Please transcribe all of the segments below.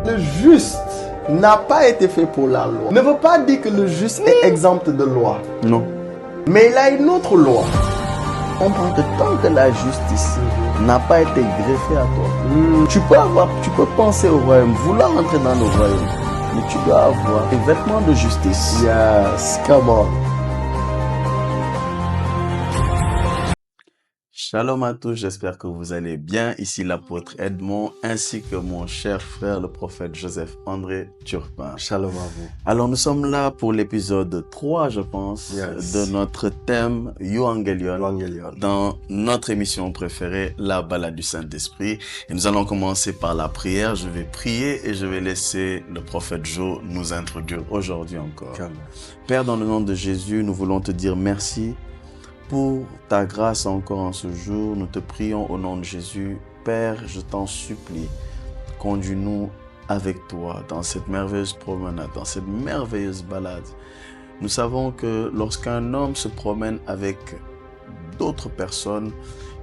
Le juste n'a pas été fait pour la loi. Ne veut pas dire que le juste est exempt de loi. Non. Mais il a une autre loi. Comprends que tant que la justice n'a pas été greffée à toi, tu peux penser au royaume, vouloir entrer dans le royaume, mais tu dois avoir des vêtements de justice. Yes, come on. Shalom à tous, j'espère que vous allez bien. Ici l'apôtre Edmond ainsi que mon cher frère le prophète Joseph-André Turpin. Shalom à vous. Alors nous sommes là pour l'épisode 3 je pense de notre thème Euangelion dans notre émission préférée, la balade du Saint-Esprit. Et nous allons commencer par la prière. Je vais prier et je vais laisser le prophète Joe nous introduire aujourd'hui encore. Père, dans le nom de Jésus, nous voulons te dire merci pour ta grâce encore en ce jour. Nous te prions au nom de Jésus. Père, je t'en supplie, conduis-nous avec toi dans cette merveilleuse promenade, dans cette merveilleuse balade. Nous savons que lorsqu'un homme se promène avec d'autres personnes,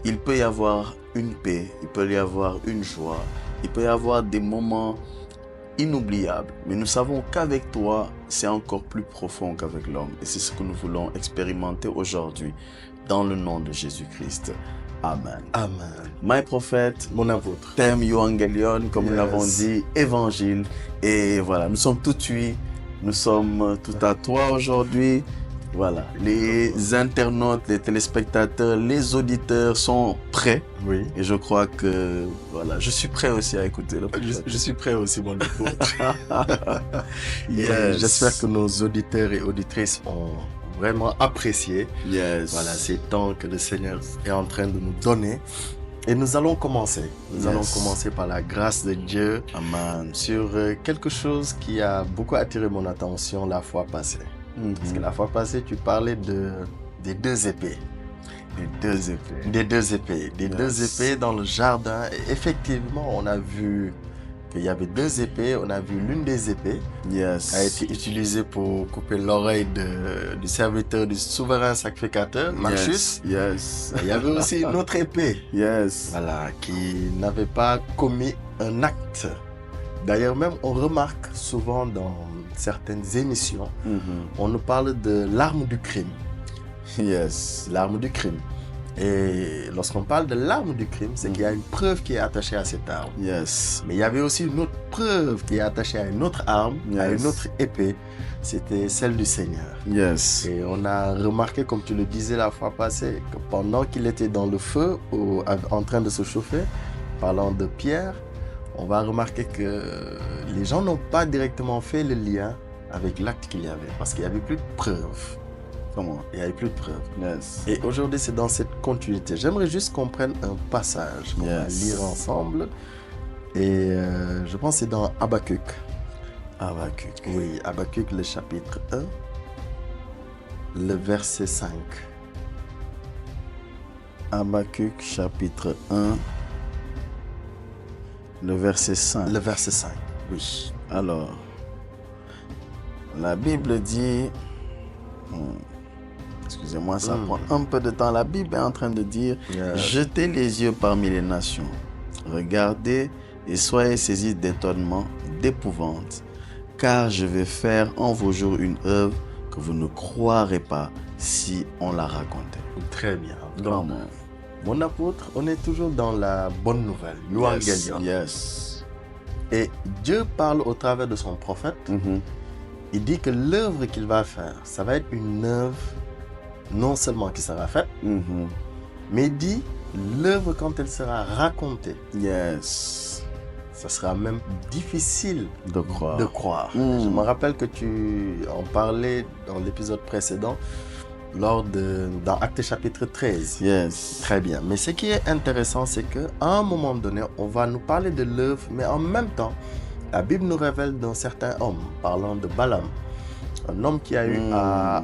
il peut y avoir une paix, il peut y avoir une joie, il peut y avoir des moments inoubliable, mais nous savons qu'avec toi, c'est encore plus profond qu'avec l'homme. Et c'est ce que nous voulons expérimenter aujourd'hui, dans le nom de Jésus-Christ. Amen. Amen. My prophète, mon apôtre, thème Euangelion, comme nous l'avons dit, évangile. Et voilà, nous sommes tout oui, nous sommes tout à toi aujourd'hui. Voilà, les internautes, les téléspectateurs, les auditeurs sont prêts. Oui. Et je crois que, voilà, je suis prêt aussi à écouter le prophète. Je suis prêt aussi, mon apôtre. J'espère que nos auditeurs et auditrices ont vraiment apprécié. Voilà, ces temps que le Seigneur est en train de nous donner. Et nous allons commencer. Nous allons commencer par la grâce de Dieu. Amen. Sur quelque chose qui a beaucoup attiré mon attention la fois passée. Parce que la fois passée, tu parlais des deux épées. Des deux épées dans le jardin. Et effectivement, on a vu qu'il y avait deux épées. On a vu l'une des épées qui a été utilisée pour couper l'oreille du serviteur du souverain sacrificateur, Malchus. Il y avait aussi une autre épée voilà, qui n'avait pas commis un acte. D'ailleurs, même on remarque souvent dans certaines émissions, on nous parle de l'arme du crime. L'arme du crime. Et lorsqu'on parle de l'arme du crime, c'est qu'il y a une preuve qui est attachée à cette arme. Mais il y avait aussi une autre preuve qui est attachée à une autre arme, à une autre épée. C'était celle du Seigneur. Et on a remarqué, comme tu le disais la fois passée, que pendant qu'il était dans le feu, en train de se chauffer, parlant de Pierre, on va remarquer que les gens n'ont pas directement fait le lien avec l'acte qu'il y avait, parce qu'il n'y avait plus de preuves. Comment? Il n'y avait plus de preuves. Et aujourd'hui, c'est dans cette continuité. J'aimerais juste qu'on prenne un passage qu'on va lire ensemble. Et je pense que c'est dans Habakkuk. Oui, Habakkuk, le chapitre 1, le verset 5. Habakkuk, chapitre 1, le verset 5. Le verset 5, oui. Alors, la Bible dit... Excusez-moi, ça prend un peu de temps. La Bible est en train de dire jetez les yeux parmi les nations, regardez et soyez saisis d'étonnement, d'épouvante, car je vais faire en vos jours une œuvre que vous ne croirez pas si on la racontait. Très bien. Donc, mon apôtre, on est toujours dans la bonne nouvelle, Euangelion. Et Dieu parle au travers de son prophète. Il dit que l'œuvre qu'il va faire, ça va être une œuvre non seulement qui sera faite, mais il dit l'œuvre quand elle sera racontée. Ça sera même difficile de croire. Je me rappelle que tu en parlais dans l'épisode précédent, dans Actes chapitre 13. Très bien. Mais ce qui est intéressant, c'est qu'à un moment donné, on va nous parler de l'œuvre, mais en même temps, la Bible nous révèle d'un certain homme, parlant de Balaam, un homme qui a eu à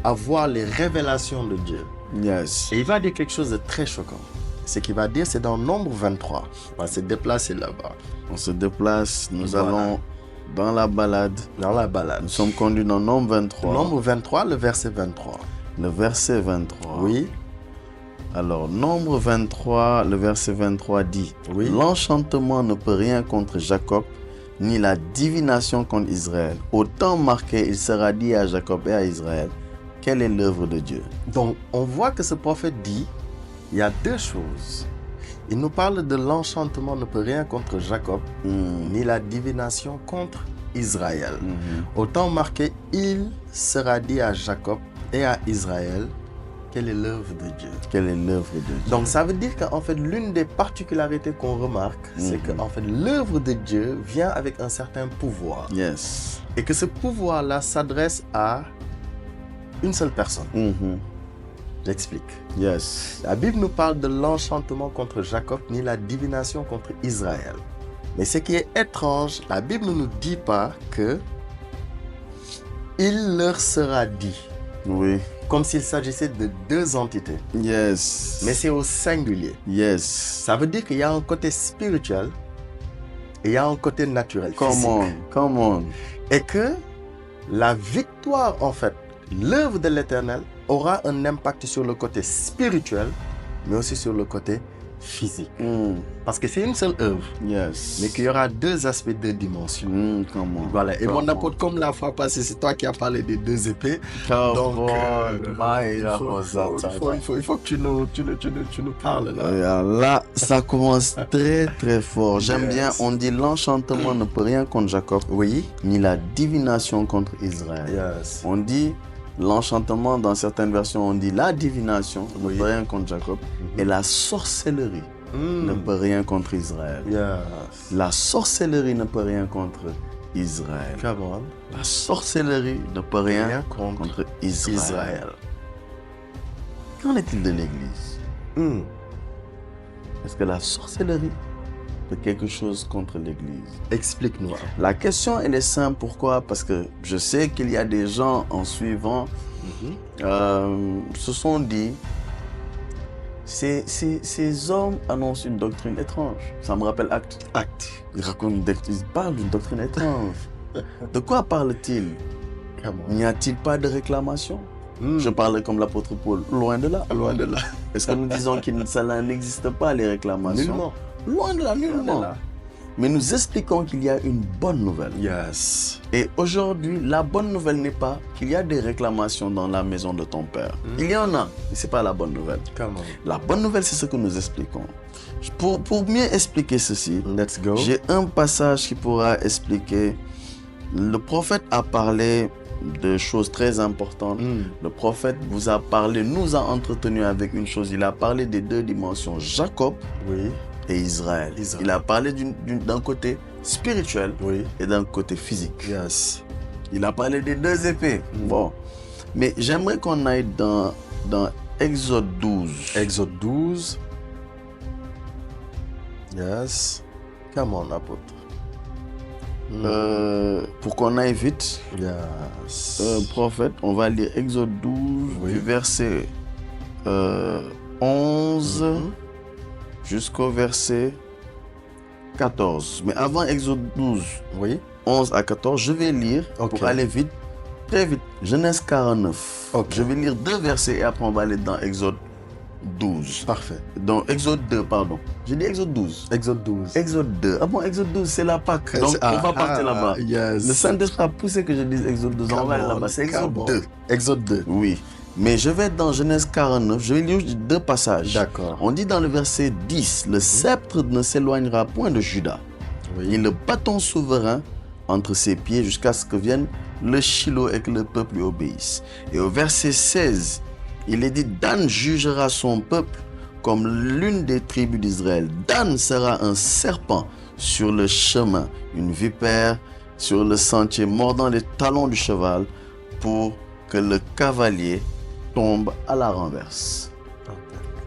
avoir les révélations de Dieu. Et il va dire quelque chose de très choquant. Ce qu'il va dire, c'est dans Nombre 23. On va se déplacer là-bas. On se déplace, nous allons dans la balade. Nous sommes conduits dans Nombre 23. Nombre 23, le verset 23. Le verset 23. Oui. Alors, Nombre 23, le verset 23 dit « L'enchantement ne peut rien contre Jacob, ni la divination contre Israël. Au temps marqué, il sera dit à Jacob et à Israël, quelle est l'œuvre de Dieu? Donc, on voit que ce prophète dit, il y a deux choses. Il nous parle de l'enchantement ne peut rien contre Jacob, ni la divination contre Israël. Au temps marqué, il sera dit à Jacob et à Israël, quelle est l'œuvre de Dieu? Quelle est l'œuvre de Dieu? Donc ça veut dire qu'en fait, l'une des particularités qu'on remarque, c'est qu'en fait, l'œuvre de Dieu vient avec un certain pouvoir. Yes. Et que ce pouvoir-là s'adresse à une seule personne. J'explique. Yes. La Bible nous parle de l'enchantement contre Jacob, ni la divination contre Israël. Mais ce qui est étrange, la Bible ne nous dit pas que il leur sera dit. Oui. Comme s'il s'agissait de deux entités. Yes. Mais c'est au singulier. Yes. Ça veut dire qu'il y a un côté spirituel et il y a un côté naturel. Come on. Et que la victoire, en fait, l'œuvre de l'Éternel aura un impact sur le côté spirituel, mais aussi sur le côté physique. Parce que c'est une seule œuvre, yes, mais qu'il y aura deux aspects, deux dimensions. Voilà. Et mon apôtre, comme la fois passée, c'est toi qui as parlé des deux épées. Donc, il faut que tu nous parles. Là, ça commence très très fort. J'aime bien, on dit l'enchantement ne peut rien contre Jacob, oui, ni la divination contre Israël. Yes. On dit l'enchantement, dans certaines versions, on dit la divination ne peut rien contre Jacob, et la sorcellerie ne peut rien contre Israël. Yes. La sorcellerie ne peut rien contre Israël. Come on. La sorcellerie ne peut rien contre Israël. Qu'en est-il de l'Église? Est-ce que la sorcellerie peut quelque chose contre l'Église? Explique-nous. La question, elle est simple. Pourquoi? Parce que je sais qu'il y a des gens en suivant se sont dit, ces hommes annoncent une doctrine étrange. Ça me rappelle Acte. Ils parlent d'une doctrine étrange. De quoi parle-t-il? N'y a-t-il pas de réclamation? Je parle comme l'apôtre Paul. Loin de là. Loin de là. Est-ce que nous disons que ça n'existe pas, les réclamations? Nullement. Loin de là, nullement. Mais nous expliquons qu'il y a une bonne nouvelle. Yes. Et aujourd'hui, la bonne nouvelle n'est pas qu'il y a des réclamations dans la maison de ton père. Il y en a, mais ce n'est pas la bonne nouvelle. La bonne nouvelle, c'est ce que nous expliquons. Pour mieux expliquer ceci, let's go. J'ai un passage qui pourra expliquer. Le prophète a parlé de choses très importantes. Le prophète vous a parlé, nous a entretenu avec une chose. Il a parlé des deux dimensions, Jacob et Israël. Il a parlé d'un côté spirituel et d'un côté physique. Yes. Il a parlé des deux épées. Bon. Mais j'aimerais qu'on aille dans Exode 12. Exode 12. Yes. Come on, apôtre. Pour qu'on aille vite, prophète, on va lire Exode 12, du verset 11 jusqu'au verset 14. Mais avant Exode 12, 11 à 14, je vais lire pour aller vite, très vite, Genèse 49. Je vais lire deux versets et après on va aller dans Exode 12. Parfait. Donc Exode 2, pardon. J'ai dit Exode 12. Exode 12. Exode 2. Ah bon, Exode 12, c'est la Pâque. Donc on va partir là-bas. Yes. Le Saint-Esprit a poussé que je dise Exode 12. On va aller là-bas. C'est Exode 2. Exode 2. Oui. Mais je vais être dans Genèse 49. Je vais lire deux passages. D'accord. On dit dans le verset 10, le sceptre ne s'éloignera point de Juda. Et le bâton souverain entre ses pieds jusqu'à ce que vienne le Shiloh et que le peuple lui obéisse. Et au verset 16, il est dit, Dan jugera son peuple comme l'une des tribus d'Israël. Dan sera un serpent sur le chemin, une vipère sur le sentier, mordant les talons du cheval pour que le cavalier tombe à la renverse.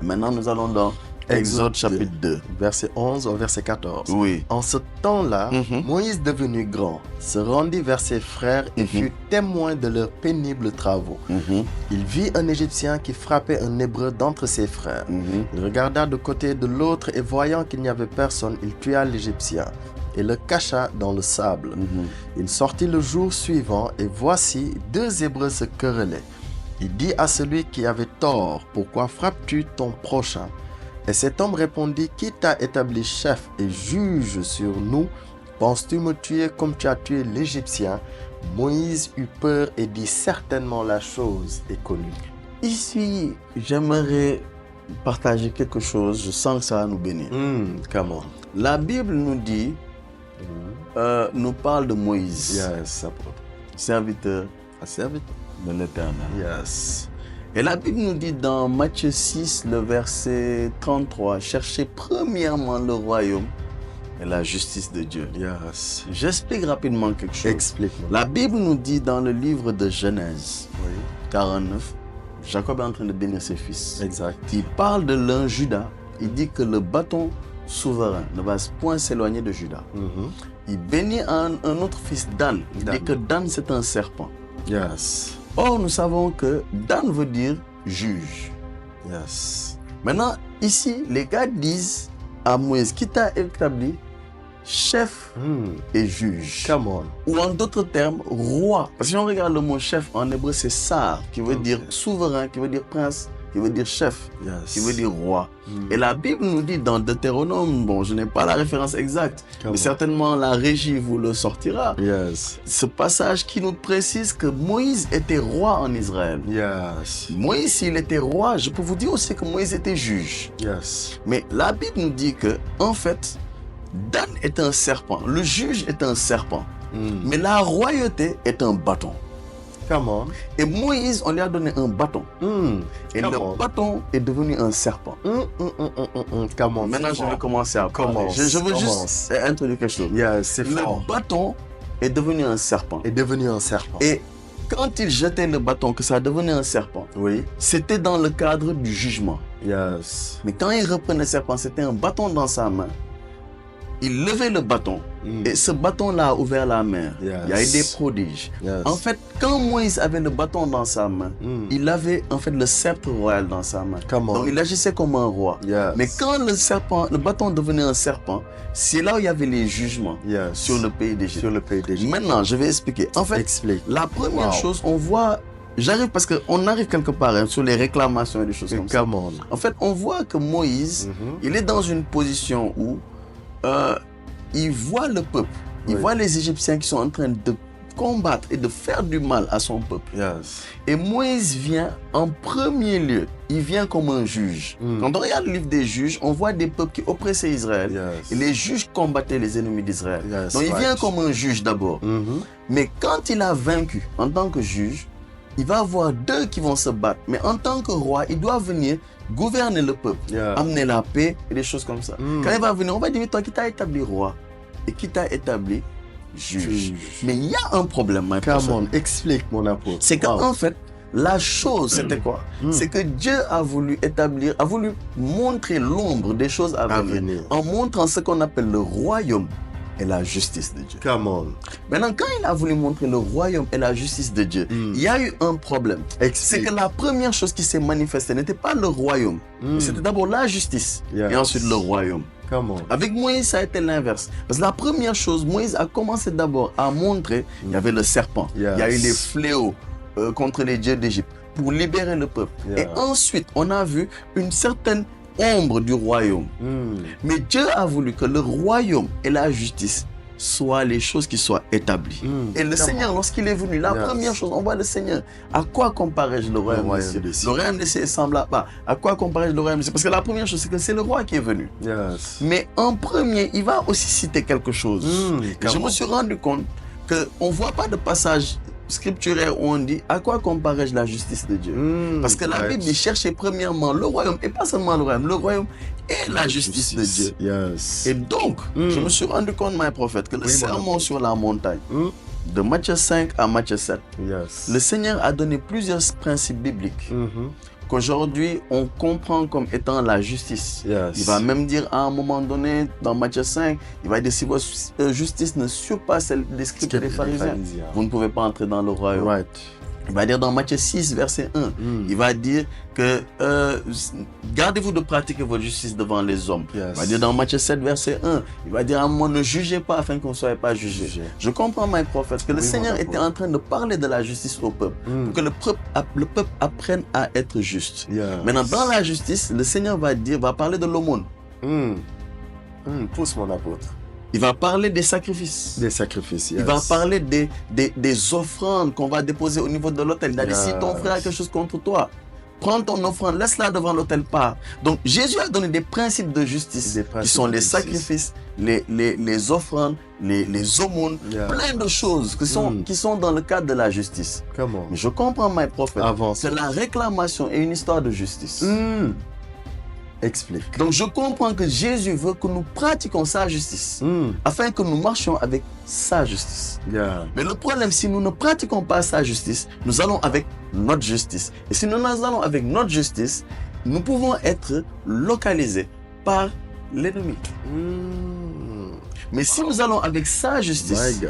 Maintenant, nous allons dans Exode chapitre 2. Verset 11 au verset 14. Oui. En ce temps-là, Moïse, devenu grand, se rendit vers ses frères et fut témoin de leurs pénibles travaux. Il vit un Égyptien qui frappait un Hébreu d'entre ses frères. Il regarda de côté et de l'autre et voyant qu'il n'y avait personne, il tua l'Égyptien et le cacha dans le sable. Il sortit le jour suivant et voici deux Hébreux se querellaient. Il dit à celui qui avait tort, « Pourquoi frappes-tu ton prochain ?» Et cet homme répondit, « Qui t'a établi chef et juge sur nous Penses-tu me tuer comme tu as tué l'Égyptien? Moïse eut peur et dit certainement la chose est connue. Ici, j'aimerais partager quelque chose. Je sens que ça va nous bénir. Come on. La Bible nous dit, nous parle de Moïse, Yes, apôtre. serviteur de l'Éternel. Yes. Et la Bible nous dit dans Matthieu 6, le verset 33, cherchez premièrement le royaume et la justice de Dieu. Yes. J'explique rapidement quelque chose. Explique-moi. La Bible nous dit dans le livre de Genèse Oui. 49, Jacob est en train de bénir ses fils. Exact. Il parle de l'un Judas. Il dit que le bâton souverain ne va point s'éloigner de Judas. Il bénit un autre fils, Dan. Il dit que Dan c'est un serpent. Yes. Or, nous savons que Dan veut dire juge. Yes. Maintenant, ici, les gars disent à Moïse, qui t'a établi chef et juge. Come on. Ou en d'autres termes, roi. Parce que si on regarde le mot chef en hébreu, c'est sar, qui veut dire souverain, qui veut dire prince, qui veut dire chef, qui veut dire roi. Et la Bible nous dit dans Deutéronome, bon, je n'ai pas la référence exacte, mais certainement la régie vous le sortira. Yes. Ce passage qui nous précise que Moïse était roi en Israël. Yes. Moïse, s'il était roi, je peux vous dire aussi que Moïse était juge. Yes. Mais la Bible nous dit que, en fait, Dan est un serpent, le juge est un serpent, mais la royauté est un bâton. Come on. Et Moïse, on lui a donné un bâton. Et le bâton est devenu un serpent. Come on. Maintenant, je vais commencer à parler. Je veux juste introduire quelque chose. Yes, c'est fort. Le bâton est devenu un serpent. Est devenu un serpent. Et quand il jetait le bâton, que ça devenait un serpent, oui, c'était dans le cadre du jugement. Yes. Mais quand il reprenait le serpent, c'était un bâton dans sa main. Il levait le bâton et ce bâton-là a ouvert la mer. Yes. Il y a eu des prodiges. Yes. En fait, quand Moïse avait le bâton dans sa main, il avait en fait le sceptre royal dans sa main. Donc il agissait comme un roi. Yes. Mais quand le bâton devenait un serpent, c'est là où il y avait les jugements sur le pays d'Égypte. Maintenant, je vais expliquer. En fait, la première chose, on voit... J'arrive parce qu'on arrive quelque part sur les réclamations et des choses comme ça. En fait, on voit que Moïse, il est dans une position où il voit le peuple, il voit les Égyptiens qui sont en train de combattre et de faire du mal à son peuple. Et Moïse vient en premier lieu, il vient comme un juge. Quand on regarde le livre des juges, on voit des peuples qui oppressaient Israël et les juges combattaient les ennemis d'Israël. Donc il vient comme un juge d'abord. Mais quand il a vaincu en tant que juge, il va avoir deux qui vont se battre. Mais en tant que roi, il doit venir gouverner le peuple, amener la paix et des choses comme ça. Quand il va venir, on va dire, toi qui t'as établi roi et qui t'a établi juge. Mais il y a un problème, explique mon apôtre. C'est qu'en fait, la chose, c'était quoi? C'est que Dieu a voulu établir, a voulu montrer l'ombre des choses à venir en montrant ce qu'on appelle le royaume et la justice de Dieu. Maintenant, quand il a voulu montrer le royaume et la justice de Dieu, il y a eu un problème. C'est que la première chose qui s'est manifestée n'était pas le royaume, c'était d'abord la justice et ensuite le royaume. Avec Moïse, ça a été l'inverse. Parce que la première chose, Moïse a commencé d'abord à montrer, il y avait le serpent, il y a eu les fléaux contre les dieux d'Égypte pour libérer le peuple. Et ensuite, on a vu une certaine ombre du royaume. Mais Dieu a voulu que le royaume et la justice soient les choses qui soient établies. Et le Seigneur, lorsqu'il est venu, la première chose, on voit le Seigneur. À quoi comparais-je le royaume des cieux? Le royaume des cieux est semblable à... À quoi comparais-je le royaume des cieux? Parce que la première chose, c'est que c'est le roi qui est venu. Mais en premier, il va aussi citer quelque chose. Et je me suis rendu compte qu'on ne voit pas de passage scripturaire où on dit à quoi comparais-je la justice de Dieu? Parce que la Bible dit chercher premièrement le royaume et pas seulement le royaume et la justice de Dieu. Et donc, je me suis rendu compte, mon prophète, que le sermon sur la montagne, de Matthieu 5 à Matthieu 7, le Seigneur a donné plusieurs principes bibliques qu'aujourd'hui on comprend comme étant la justice. Il va même dire à un moment donné, dans Matthieu 5, il va dire si votre justice ne surpasse celle des scribes et des pharisiens, vous ne pouvez pas entrer dans le royaume. Il va dire dans Matthieu 6, verset 1, il va dire que gardez-vous de pratiquer votre justice devant les hommes. Il va dire dans Matthieu 7, verset 1, il va dire à un moment, ne jugez pas afin que vous ne soyez pas jugés. Je comprends, mes prophètes, que le Seigneur était en train de parler de la justice au peuple, pour que le peuple apprenne à être juste. Maintenant, dans la justice, le Seigneur va parler de l'aumône. Pousse mon apôtre. Il va parler des sacrifices. Des sacrifices, Il va parler des offrandes qu'on va déposer au niveau de l'autel. Il a dit, si ton frère a quelque chose contre toi, prends ton offrande, laisse-la devant l'autel, pars. Donc Jésus a donné des principes de justice qui sont les sacrifices, les offrandes, les aumônes, plein de choses qui sont dans le cadre de la justice. Mais je comprends, my prophet, que la réclamation est une histoire de justice. Explique. Donc je comprends que Jésus veut que nous pratiquions sa justice afin que nous marchions avec sa justice. Mais le problème, si nous ne pratiquons pas sa justice, nous allons avec notre justice. Et si nous allons avec notre justice, nous pouvons être localisés par l'ennemi. Mais si nous allons avec sa justice,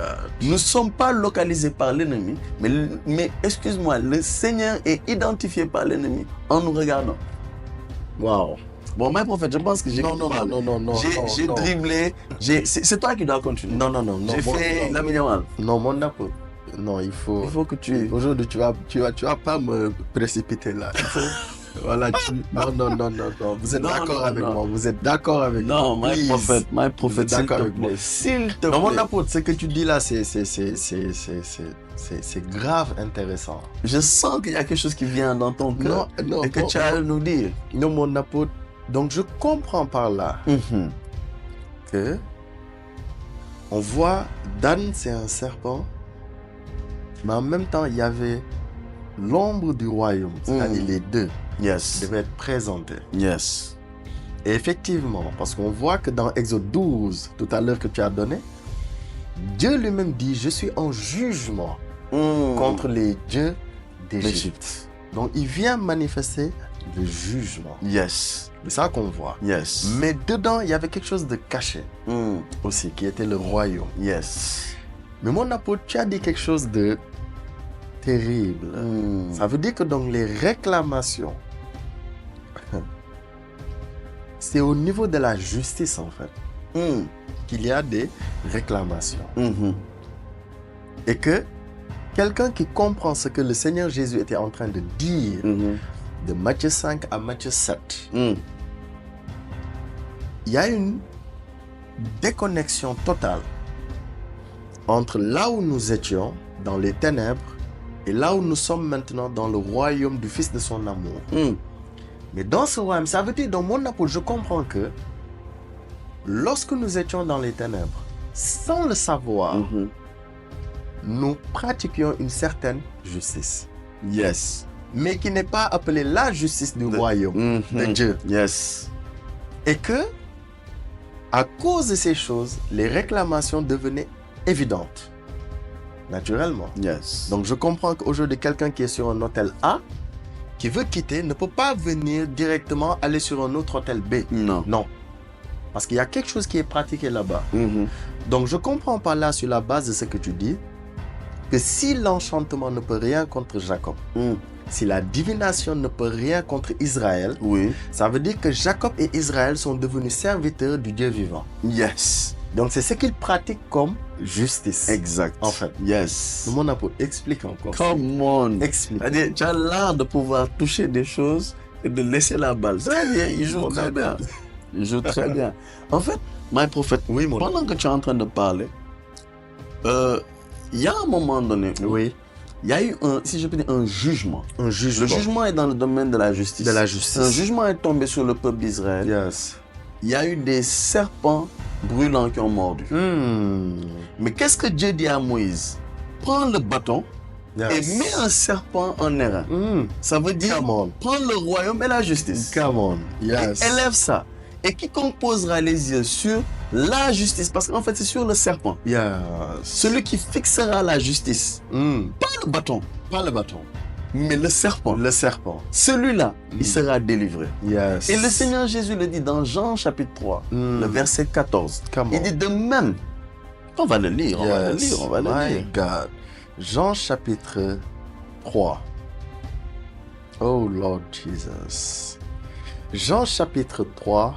nous ne sommes pas localisés par l'ennemi, mais excuse-moi, le Seigneur est identifié par l'ennemi en nous regardant. Wow. Bon, my prophète, je pense que j'ai j'ai dribblé. C'est toi qui dois continuer. Non. J'ai fait la minimale. Non, mon apôtre. Non, il faut que tu... Aujourd'hui, tu vas pas me précipiter là. Voilà, non. Vous êtes d'accord avec moi. Vous êtes d'accord avec moi. Non, my prophète, s'il te plaît. S'il te plaît. Non, mon apôtre, ce que tu dis là, c'est grave intéressant. Je sens qu'il y a quelque chose qui vient dans ton cœur et que tu as à nous dire. Non, mon apôtre. Donc, je comprends par là que on voit Dan, c'est un serpent, mais en même temps, il y avait l'ombre du royaume, c'est-à-dire les deux, devaient être présentés. Yes. Et effectivement, parce qu'on voit que dans Exode 12, tout à l'heure que tu as donné, Dieu lui-même dit, je suis en jugement contre les dieux d'Égypte. Donc, il vient manifester le jugement. Yes. C'est ça qu'on voit. Yes. Mais dedans, il y avait quelque chose de caché aussi, qui était le royaume. Yes. Mais mon apôtre, tu as dit quelque chose de terrible. Ça veut dire que dans les réclamations, c'est au niveau de la justice, en fait, qu'il y a des réclamations. Et que quelqu'un qui comprend ce que le Seigneur Jésus était en train de dire, de Matthieu 5 à Matthieu 7, il y a une déconnexion totale entre là où nous étions, dans les ténèbres, et là où nous sommes maintenant, dans le royaume du Fils de son amour. Mais dans ce royaume, ça veut dire, dans mon apôtre, je comprends que lorsque nous étions dans les ténèbres, sans le savoir, nous pratiquions une certaine justice. Yes. Mais qui n'est pas appelée la justice du royaume de Dieu. Yes. Et que, à cause de ces choses, les réclamations devenaient évidentes. Naturellement. Yes. Donc je comprends qu'aujourd'hui, quelqu'un qui est sur un hôtel A, qui veut quitter, ne peut pas venir directement aller sur un autre hôtel B. Non. Parce qu'il y a quelque chose qui est pratiqué là-bas. Donc je comprends par là, sur la base de ce que tu dis, que si l'enchantement ne peut rien contre Jacob, si la divination ne peut rien contre Israël, ça veut dire que Jacob et Israël sont devenus serviteurs du Dieu vivant. Yes. Donc c'est ce qu'ils pratiquent comme justice. Exact. En fait. Yes. Mon apôtre, explique encore. Come on. Explique. C'est-à-dire, tu as l'art de pouvoir toucher des choses et de laisser la balle. Très bien, il joue très bien. Il joue très bien. En fait, my prophet, pendant que tu es en train de parler, il y a un moment donné où il y a eu, si je peux dire, un jugement. Un jugement. Le jugement est dans le domaine de la justice. De la justice. Un jugement est tombé sur le peuple d'Israël. Yes. Il y a eu des serpents brûlants qui ont mordu. Mais qu'est-ce que Dieu dit à Moïse? Prends le bâton et mets un serpent en errant. Ça veut dire, prends le royaume et la justice. Come on. Yes. Et élève ça. Et quiconque posera les yeux sur la justice, parce qu'en fait c'est sur le serpent. Celui qui fixera la justice. Pas le bâton. Pas le bâton. Mais le serpent. Le serpent. Celui-là, il sera délivré. Yes. Et le Seigneur Jésus le dit dans Jean chapitre 3, le verset 14. Il dit de même. On va le lire, on va le lire, on va le lire. My God. Jean chapitre 3. Oh Lord Jesus. Jean chapitre 3,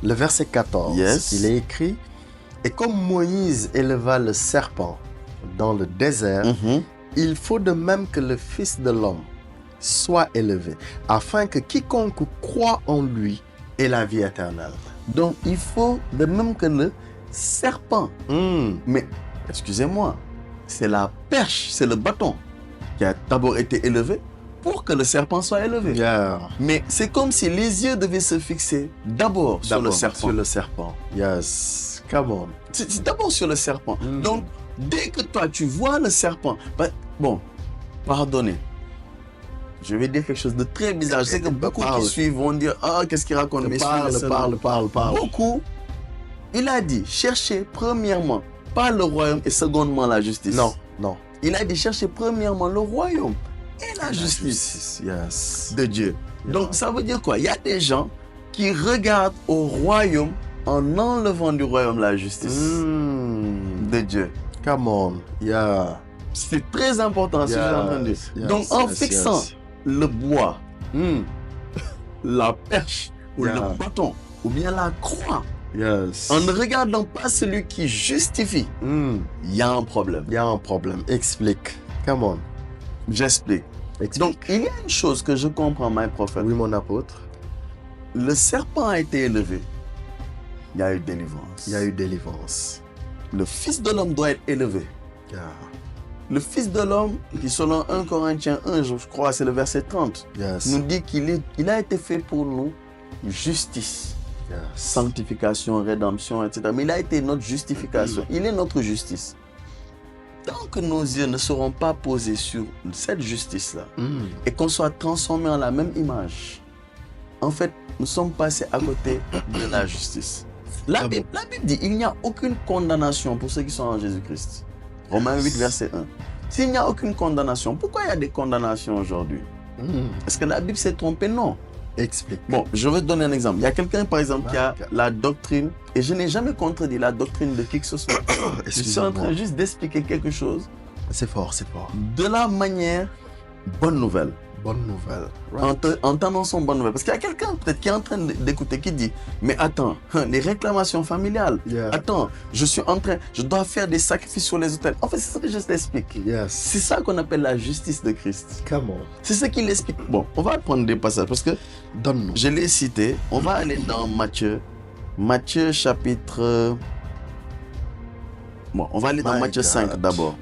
le verset 14. Il est écrit, et comme Moïse éleva le serpent dans le désert, il faut de même que le Fils de l'homme soit élevé, afin que quiconque croit en lui ait la vie éternelle. Donc il faut de même que le serpent. Mais, excusez-moi, c'est la perche, c'est le bâton qui a d'abord été élevé pour que le serpent soit élevé. Mais c'est comme si les yeux devaient se fixer d'abord sur le serpent. Sur le serpent. Yes. Come on. C'est d'abord sur le serpent. Donc, dès que toi, tu vois le serpent, bon, pardonnez. Je vais dire quelque chose de très bizarre. Je sais que beaucoup qui suivent vont dire « Ah, qu'est-ce qu'il raconte ?» Mais parle. Beaucoup. Il a dit « Cherchez premièrement, pas le royaume et secondement la justice. » Non. Il a dit « Cherchez premièrement le royaume et la justice de Dieu. » Donc, ça veut dire quoi? Il y a des gens qui regardent au royaume en enlevant du royaume la justice de Dieu. Come on. C'est très important, ce que j'ai entendu. Donc, en fixant le bois, la perche, ou le bâton, ou bien la croix, en ne regardant pas celui qui justifie, il y a un problème. Il y a un problème. Explique. Come on. J'explique. Donc, il y a une chose que je comprends, my prophète. Oui, mon apôtre. Le serpent a été élevé. Il y a eu délivrance. Le Fils de l'homme doit être élevé. Le Fils de l'homme, qui selon 1 Corinthiens 1, je crois, c'est le verset 30, nous dit qu'il a été fait pour nous justice, sanctification, rédemption, etc. Mais il a été notre justification. Il est notre justice. Tant que nos yeux ne seront pas posés sur cette justice-là et qu'on soit transformés en la même image, en fait, nous sommes passés à côté de la justice. La Bible dit qu'il n'y a aucune condamnation pour ceux qui sont en Jésus-Christ. Romains 8, verset 1. S'il n'y a aucune condamnation, pourquoi il y a des condamnations aujourd'hui? Est-ce que la Bible s'est trompée? Non. Explique. Bon, je vais te donner un exemple. Il y a quelqu'un, par exemple, qui a la doctrine, et je n'ai jamais contredit la doctrine de qui que ce soit. Je suis en train juste d'expliquer quelque chose. C'est fort. De la manière, bonne nouvelle. Bonne nouvelle. En t'annonçant bonne nouvelle. Parce qu'il y a quelqu'un peut-être qui est en train d'écouter, qui dit, mais attends, les réclamations familiales, attends, je dois faire des sacrifices sur les autels. En fait, c'est ça que je t'explique. C'est ça qu'on appelle la justice de Christ. Come on. C'est ce qu'il explique. Bon, on va prendre des passages parce que je l'ai cité. On va aller dans Matthieu. Matthieu chapitre... Bon, on va aller dans Matthieu 5 d'abord.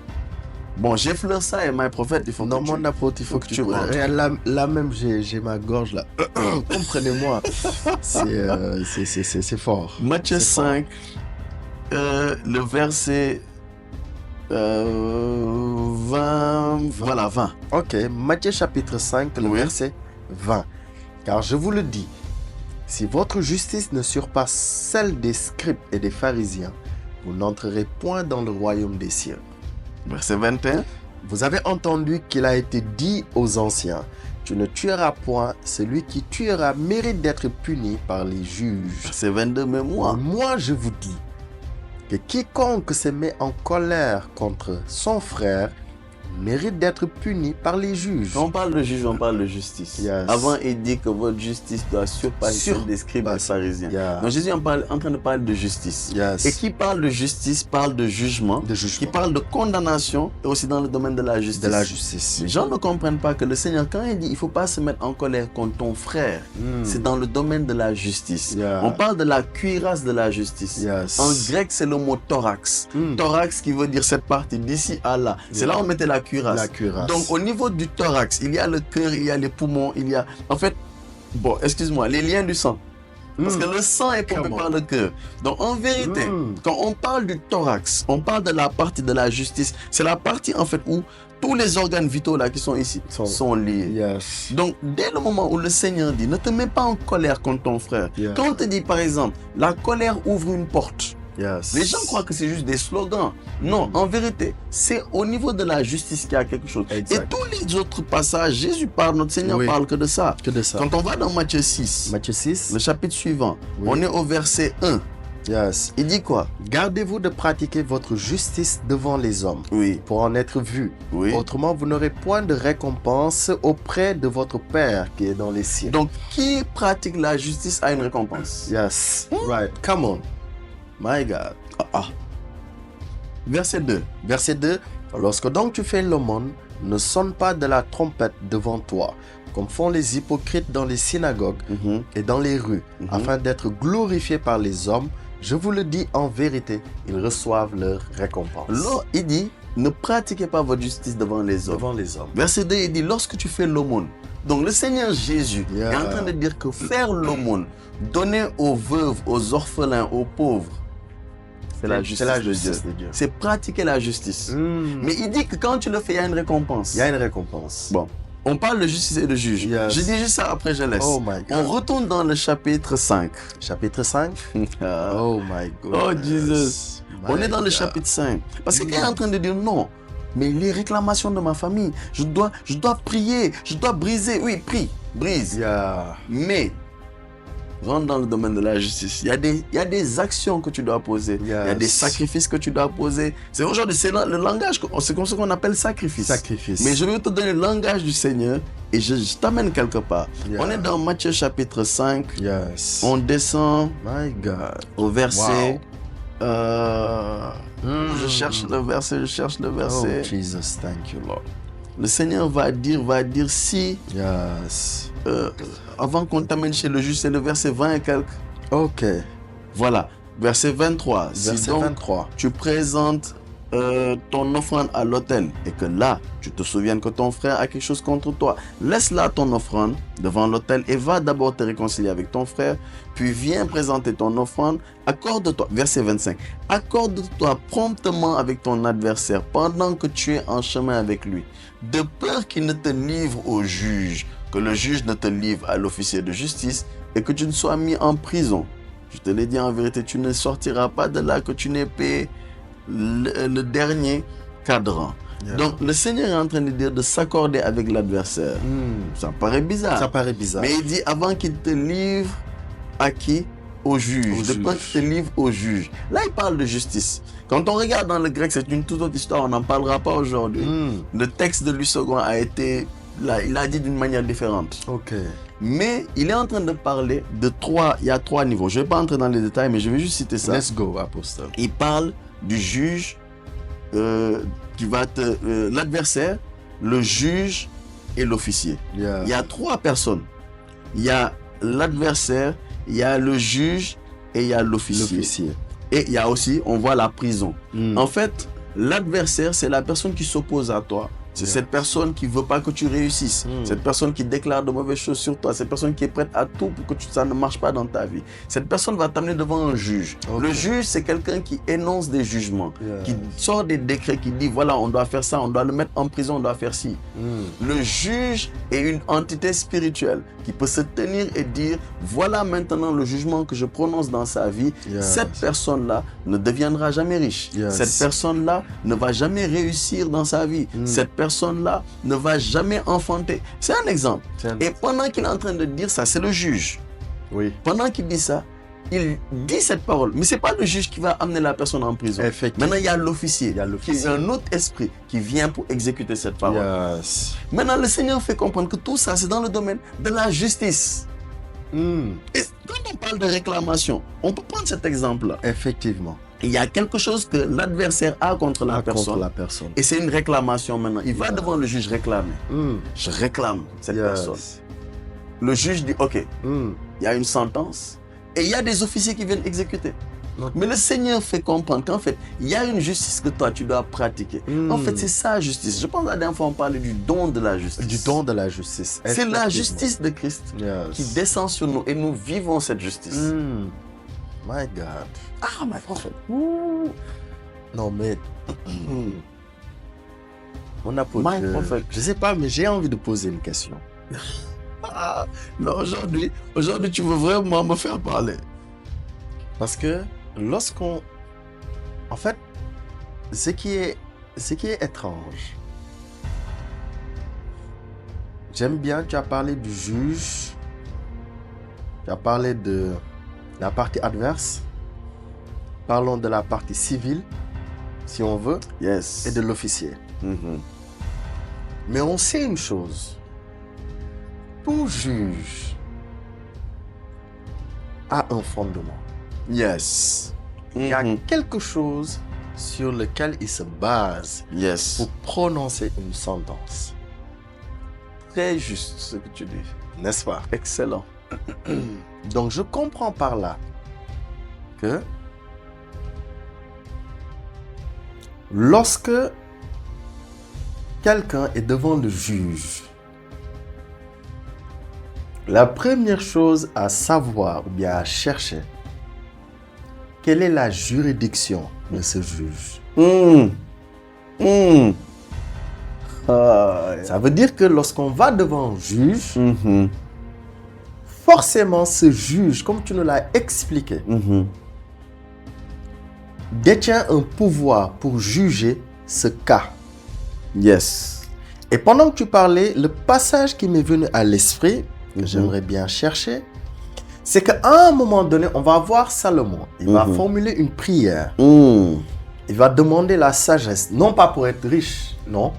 Bon, j'effleure ça et my prophète, il faut que mon apôtre, il faut que tu rentres. Là même, j'ai ma gorge là. Comprenez-moi. C'est fort. Matthieu 5, le verset 20. Voilà, 20. Ok, Matthieu chapitre 5, le verset 20. Car je vous le dis, si votre justice ne surpasse celle des scribes et des pharisiens, vous n'entrerez point dans le royaume des cieux. Verset 21. Vous avez entendu qu'il a été dit aux anciens, tu ne tueras point, celui qui tuera mérite d'être puni par les juges. Verset 22, mais moi je vous dis que quiconque se met en colère contre son frère mérite d'être puni par les juges. Quand on parle de juge, on parle de justice. Avant, il dit que votre justice doit surpasser celle des scribes et des pharisiens. Donc Jésus est en train de parler de justice. Et qui parle de justice parle de jugement. Qui parle de condamnation et aussi dans le domaine de la justice. Les gens ne comprennent pas que le Seigneur, quand il dit il ne faut pas se mettre en colère contre ton frère, c'est dans le domaine de la justice. On parle de la cuirasse de la justice. En grec, c'est le mot thorax. Thorax qui veut dire cette partie d'ici à là. C'est là où on mettait la cuirasse. Donc au niveau du thorax, il y a le cœur, il y a les poumons, il y a... En fait, bon, excuse-moi, les liens du sang. Parce que le sang est pompé par le cœur. Donc en vérité, quand on parle du thorax, on parle de la partie de la justice. C'est la partie en fait où tous les organes vitaux là qui sont ici sont liés. Donc dès le moment où le Seigneur dit, ne te mets pas en colère contre ton frère. Quand on te dit par exemple, la colère ouvre une porte. Les gens croient que c'est juste des slogans. Non, en vérité, c'est au niveau de la justice qu'il y a quelque chose. Et tous les autres passages, Jésus parle, notre Seigneur parle que de ça. Quand on va dans Matthieu 6, le chapitre suivant, on est au verset 1. Il dit quoi? Gardez-vous de pratiquer votre justice devant les hommes pour en être vu. Autrement, vous n'aurez point de récompense auprès de votre Père qui est dans les cieux. Donc, qui pratique la justice a une récompense. Right. Come on. My God. Verset 2. Verset 2. Lorsque donc tu fais l'aumône, ne sonne pas de la trompette devant toi, comme font les hypocrites dans les synagogues et dans les rues, afin d'être glorifiés par les hommes. Je vous le dis en vérité, ils reçoivent leur récompense. Là, il dit, ne pratiquez pas votre justice devant les hommes. Devant les hommes. Verset 2, il dit, lorsque tu fais l'aumône. Donc le Seigneur Jésus est en train de dire que faire l'aumône, donner aux veuves, aux orphelins, aux pauvres, c'est la justice de Dieu. C'est pratiquer la justice. Mais il dit que quand tu le fais, il y a une récompense. Il y a une récompense. Bon, on parle de justice et de juge. Je dis juste ça, après je laisse. Oh my God. On retourne dans le chapitre 5. Chapitre 5? Oh my God. Oh Jesus. On est dans le chapitre 5. Parce qu'il est en train de dire non. Mais les réclamations de ma famille, je dois prier, je dois briser. Oui, prie, brise. Mais, rentre dans le domaine de la justice. Il y a des actions que tu dois poser. Il y a des sacrifices que tu dois poser. C'est aujourd'hui, c'est le langage, c'est comme ce qu'on appelle sacrifice. Mais je vais te donner le langage du Seigneur et je t'amène quelque part. On est dans Matthieu chapitre 5. On descend au verset... Je cherche le verset. Oh, Jesus, thank you, Lord. Le Seigneur va dire si... avant qu'on t'amène chez le juge, c'est le verset 20 et quelques. Ok. Voilà, verset 23. Si donc 23. Tu présentes ton offrande à l'autel et que là, tu te souviens que ton frère a quelque chose contre toi, laisse là ton offrande devant l'autel et va d'abord te réconcilier avec ton frère, puis viens présenter ton offrande. Accorde-toi, verset 25, accorde-toi promptement avec ton adversaire pendant que tu es en chemin avec lui, de peur qu'il ne te livre au juge, que le juge ne te livre à l'officier de justice et que tu ne sois mis en prison. Je te l'ai dit en vérité, tu ne sortiras pas de là que tu n'aies payé le dernier cadran. Donc le Seigneur est en train de dire de s'accorder avec l'adversaire. Ça paraît bizarre. Mais il dit avant qu'il te livre à qui? Au juge. De peur qu'il te livre au juge. Là il parle de justice. Quand on regarde dans le grec, c'est une toute autre histoire, on n'en parlera pas aujourd'hui. Le texte de Louis II a été, là, il a dit d'une manière différente. Mais il est en train de parler de il y a trois niveaux. Je ne vais pas entrer dans les détails, mais je vais juste citer ça. Let's go, apostole. Il parle du juge qui va l'adversaire, le juge et l'officier. Il y a trois personnes. Il y a l'adversaire, il y a le juge et il y a l'officier. Et il y a aussi, on voit la prison. En fait, l'adversaire, c'est la personne qui s'oppose à toi. C'est cette personne qui ne veut pas que tu réussisses. Cette personne qui déclare de mauvaises choses sur toi. Cette personne qui est prête à tout pour que ça ne marche pas dans ta vie. Cette personne va t'amener devant un juge. Le juge, c'est quelqu'un qui énonce des jugements, qui sort des décrets, qui dit voilà, on doit faire ça, on doit le mettre en prison, on doit faire ci. Le juge est une entité spirituelle qui peut se tenir et dire voilà maintenant le jugement que je prononce dans sa vie. Cette personne-là ne deviendra jamais riche. Cette personne-là ne va jamais réussir dans sa vie. Cette personne-là ne va jamais enfanter. C'est un exemple. Et pendant qu'il est en train de dire ça, c'est le juge. Pendant qu'il dit ça, il dit cette parole. Mais ce n'est pas le juge qui va amener la personne en prison. Maintenant, il y a l'officier. Qui est un autre esprit qui vient pour exécuter cette parole. Maintenant, le Seigneur fait comprendre que tout ça, c'est dans le domaine de la justice. Et quand on parle de réclamation, on peut prendre cet exemple-là. Effectivement. Il y a quelque chose que l'adversaire a contre la personne. Et c'est une réclamation maintenant. Il va devant le juge réclamer. Je réclame cette personne. Le juge dit, ok, il y a une sentence et il y a des officiers qui viennent exécuter. Mais le Seigneur fait comprendre qu'en fait, il y a une justice que toi, tu dois pratiquer. En fait, c'est ça la justice. Je pense que la dernière fois, on parlait du don de la justice. Du don de la justice. C'est la justice de Christ qui descend sur nous et nous vivons cette justice. My God. Ah, my prophet. Non, mais... Mon apôtre, je ne sais pas, mais j'ai envie de poser une question. Non, aujourd'hui, tu veux vraiment me faire parler. Parce que lorsqu'on... En fait, ce qui est étrange, j'aime bien, tu as parlé du juge, tu as parlé de la partie adverse, parlons de la partie civile, si on veut, et de l'officier. Mais on sait une chose, tout juge a un fondement. Il y a quelque chose sur lequel il se base pour prononcer une sentence. Très juste ce que tu dis. N'est-ce pas? Excellent. Donc je comprends par là que lorsque quelqu'un est devant le juge, la première chose à savoir ou bien à chercher, quelle est la juridiction de ce juge? Ça veut dire que lorsqu'on va devant un juge, forcément ce juge, comme tu nous l'as expliqué, détient un pouvoir pour juger ce cas. Yes. Et pendant que tu parlais, le passage qui m'est venu à l'esprit, que j'aimerais bien chercher, c'est qu'à un moment donné, on va voir Salomon. Il va formuler une prière. Il va demander la sagesse, non pas pour être riche, non,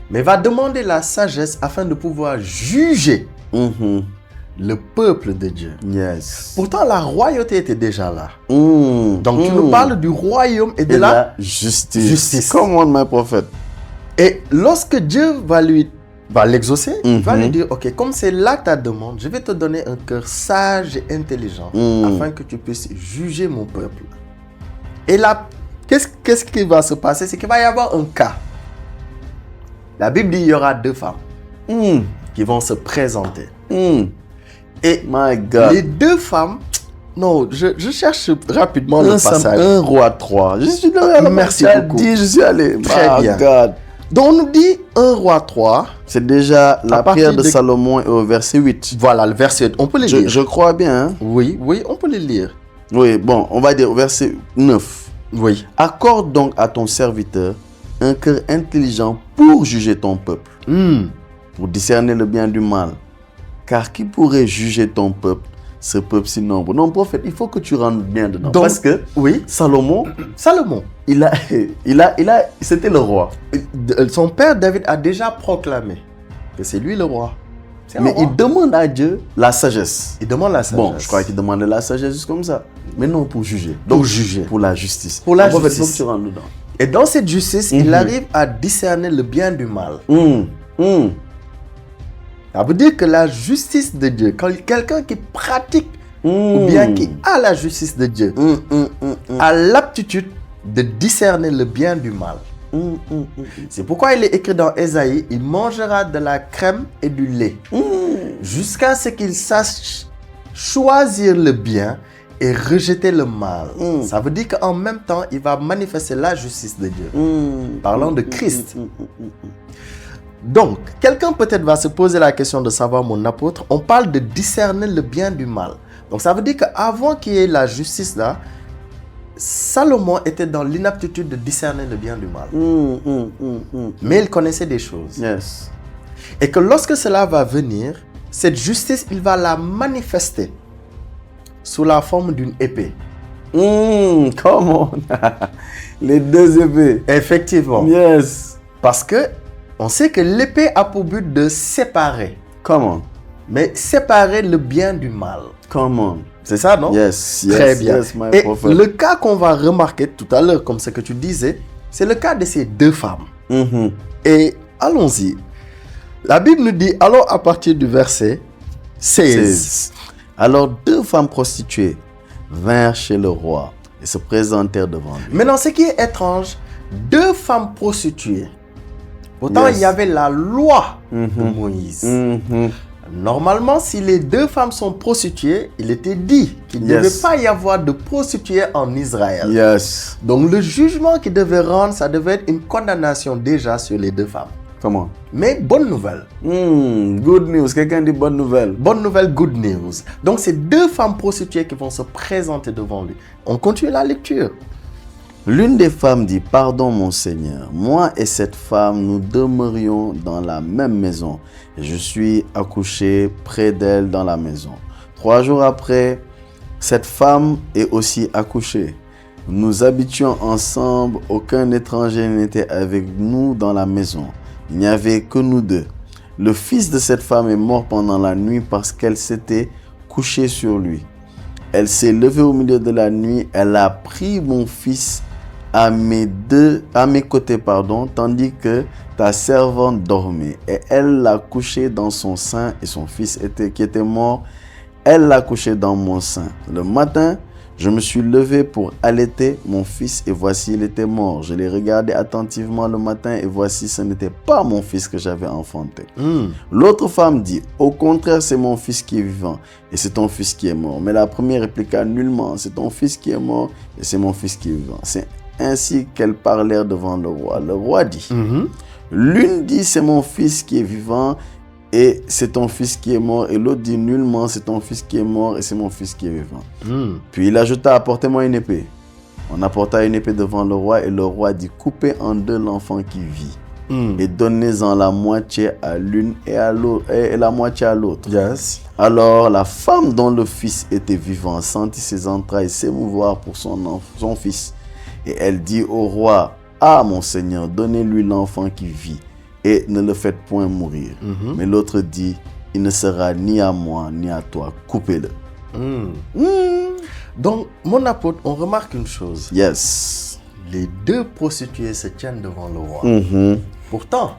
mais il va demander la sagesse afin de pouvoir juger le peuple de Dieu. Yes. Pourtant, la royauté était déjà là. Donc, tu nous parles du royaume et de la justice. Come on, my prophet. Et lorsque Dieu va l'exaucer, il va lui dire, ok, comme c'est là ta demande, je vais te donner un cœur sage et intelligent afin que tu puisses juger mon peuple. Et là, qu'est-ce qui va se passer? C'est qu'il va y avoir un cas. La Bible dit qu'il y aura 2 femmes qui vont se présenter. Et my God. Les 2 femmes, non, je cherche rapidement le passage. 1 Roi 3. Je suis allé. Merci beaucoup. Je suis allé. Très bien. God. Donc on nous dit 1 Roi 3. C'est déjà la prière de Salomon au verset 8. Voilà, le verset 8. On peut les lire. Je crois bien. Hein? Oui, on peut les lire. Oui, bon, on va dire au verset 9. Oui. Accorde donc à ton serviteur un cœur intelligent pour juger ton peuple, pour discerner le bien du mal. Car qui pourrait juger ton peuple, ce peuple si nombreux? Non, prophète, il faut que tu rentres bien dedans. Donc, parce que Salomon, c'était le roi. Son père David a déjà proclamé que c'est lui le roi. Mais il demande à Dieu la sagesse. Il demande la sagesse. Bon, je crois qu'il demande la sagesse juste comme ça. Mais non, pour juger. Donc, juger. Pour la justice. Pour la justice. Il faut que tu rentres dedans. Et dans cette justice, il arrive à discerner le bien du mal. Ça veut dire que la justice de Dieu, quand quelqu'un qui pratique ou bien qui a la justice de Dieu, a l'aptitude de discerner le bien du mal. C'est pourquoi il est écrit dans Ésaïe, il mangera de la crème et du lait jusqu'à ce qu'il sache choisir le bien et rejeter le mal. Ça veut dire qu'en même temps, il va manifester la justice de Dieu. Parlant de Christ. Donc, quelqu'un peut-être va se poser la question de savoir, mon apôtre, on parle de discerner le bien du mal. Donc, ça veut dire qu'avant qu'il y ait la justice là, Salomon était dans l'inaptitude de discerner le bien du mal. Mais il connaissait des choses. Yes. Et que lorsque cela va venir, cette justice, il va la manifester sous la forme d'une épée. Come on. Les 2 épées. Effectivement. Yes. Parce que on sait que l'épée a pour but de séparer. Comment? Mais séparer le bien du mal. Comment? C'est ça, non? Yes. Très bien. Yes, et le cas qu'on va remarquer tout à l'heure, comme ce que tu disais, c'est le cas de ces 2 femmes. Et allons-y. La Bible nous dit, allons à partir du verset 16. Alors 2 femmes prostituées vinrent chez le roi et se présentèrent devant lui. Maintenant, ce qui est étrange, 2 femmes prostituées. Pourtant, il y avait la loi de Moïse. Normalement, si les 2 femmes sont prostituées, il était dit qu'il ne devait pas y avoir de prostituées en Israël. Yes. Donc, le jugement qu'il devait rendre, ça devait être une condamnation déjà sur les 2 femmes. Comment? Mais bonne nouvelle. Good news. Quelqu'un dit bonne nouvelle. Bonne nouvelle, good news. Donc, c'est 2 femmes prostituées qui vont se présenter devant lui. On continue la lecture. L'une des femmes dit, pardon mon Seigneur, moi et cette femme, nous demeurions dans la même maison. Et je suis accouché près d'elle dans la maison. 3 jours après, cette femme est aussi accouchée. Nous habitions ensemble, aucun étranger n'était avec nous dans la maison. Il n'y avait que nous 2. Le fils de cette femme est mort pendant la nuit parce qu'elle s'était couchée sur lui. Elle s'est levée au milieu de la nuit, elle a pris mon fils à mes côtés, tandis que ta servante dormait. Et elle l'a couché dans son sein et son fils qui était mort, elle l'a couché dans mon sein. Le matin, Je me suis levé pour allaiter mon fils et voici, il était mort. Je l'ai regardé attentivement le matin et voici, ce n'était pas mon fils que j'avais enfanté. L'autre femme dit, au contraire, c'est mon fils qui est vivant et c'est ton fils qui est mort. Mais la première répliqua, nullement, c'est ton fils qui est mort et c'est mon fils qui est vivant. C'est ainsi qu'elles parlèrent devant le roi. Le roi dit, l'une dit, c'est mon fils qui est vivant et c'est ton fils qui est mort. Et l'autre dit, nullement, c'est ton fils qui est mort et c'est mon fils qui est vivant. Puis il ajouta, apportez-moi une épée. On apporta une épée devant le roi et le roi dit, coupez en deux l'enfant qui vit et donnez-en la moitié à l'une et la moitié à l'autre. Yes. Alors la femme dont le fils était vivant sentit ses entrailles s'émouvoir pour son fils. Et elle dit au roi, ah mon Seigneur, donnez-lui l'enfant qui vit et ne le faites point mourir. Mais l'autre dit, il ne sera ni à moi ni à toi, coupez-le. Donc, mon apôtre, on remarque une chose. Yes. Les deux prostituées se tiennent devant le roi. Pourtant,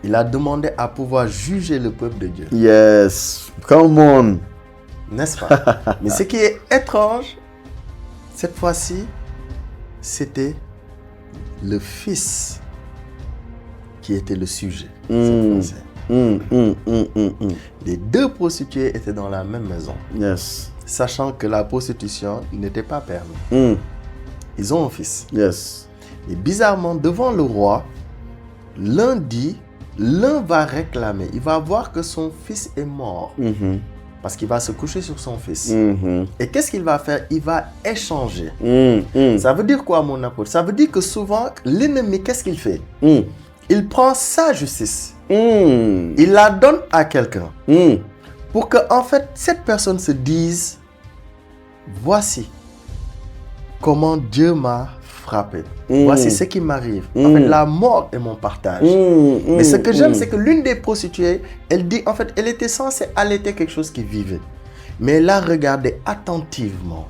il a demandé à pouvoir juger le peuple de Dieu. Yes. Come on. N'est-ce pas? Mais ce qui est étrange, cette fois-ci, c'était le fils qui était le sujet. Les deux prostituées étaient dans la même maison. Yes. Sachant que la prostitution n'était pas permise. Ils ont un fils. Yes. Et bizarrement, devant le roi, l'un dit, l'un va réclamer. Il va voir que son fils est mort. Parce qu'il va se coucher sur son fils. Et qu'est-ce qu'il va faire? Il va échanger. Ça veut dire quoi, mon apôtre? Ça veut dire que souvent, l'ennemi, qu'est-ce qu'il fait? Il prend sa justice. Il la donne à quelqu'un. Pour que, en fait, cette personne se dise, voici comment Dieu m'a frappé. Voici ce qui m'arrive. En fait, la mort est mon partage. Mais ce que j'aime, c'est que l'une des prostituées, elle dit, en fait, elle était censée allaiter quelque chose qui vivait. Mais elle a regardé attentivement.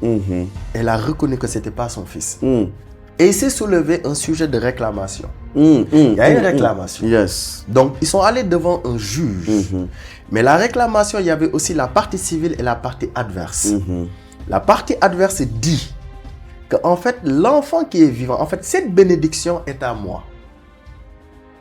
Elle a reconnu que ce n'était pas son fils. Et il s'est soulevé un sujet de réclamation. Il y a une réclamation. Yes. Donc, ils sont allés devant un juge. Mais la réclamation, il y avait aussi la partie civile et la partie adverse. La partie adverse dit qu'en fait, l'enfant qui est vivant, en fait, cette bénédiction est à moi.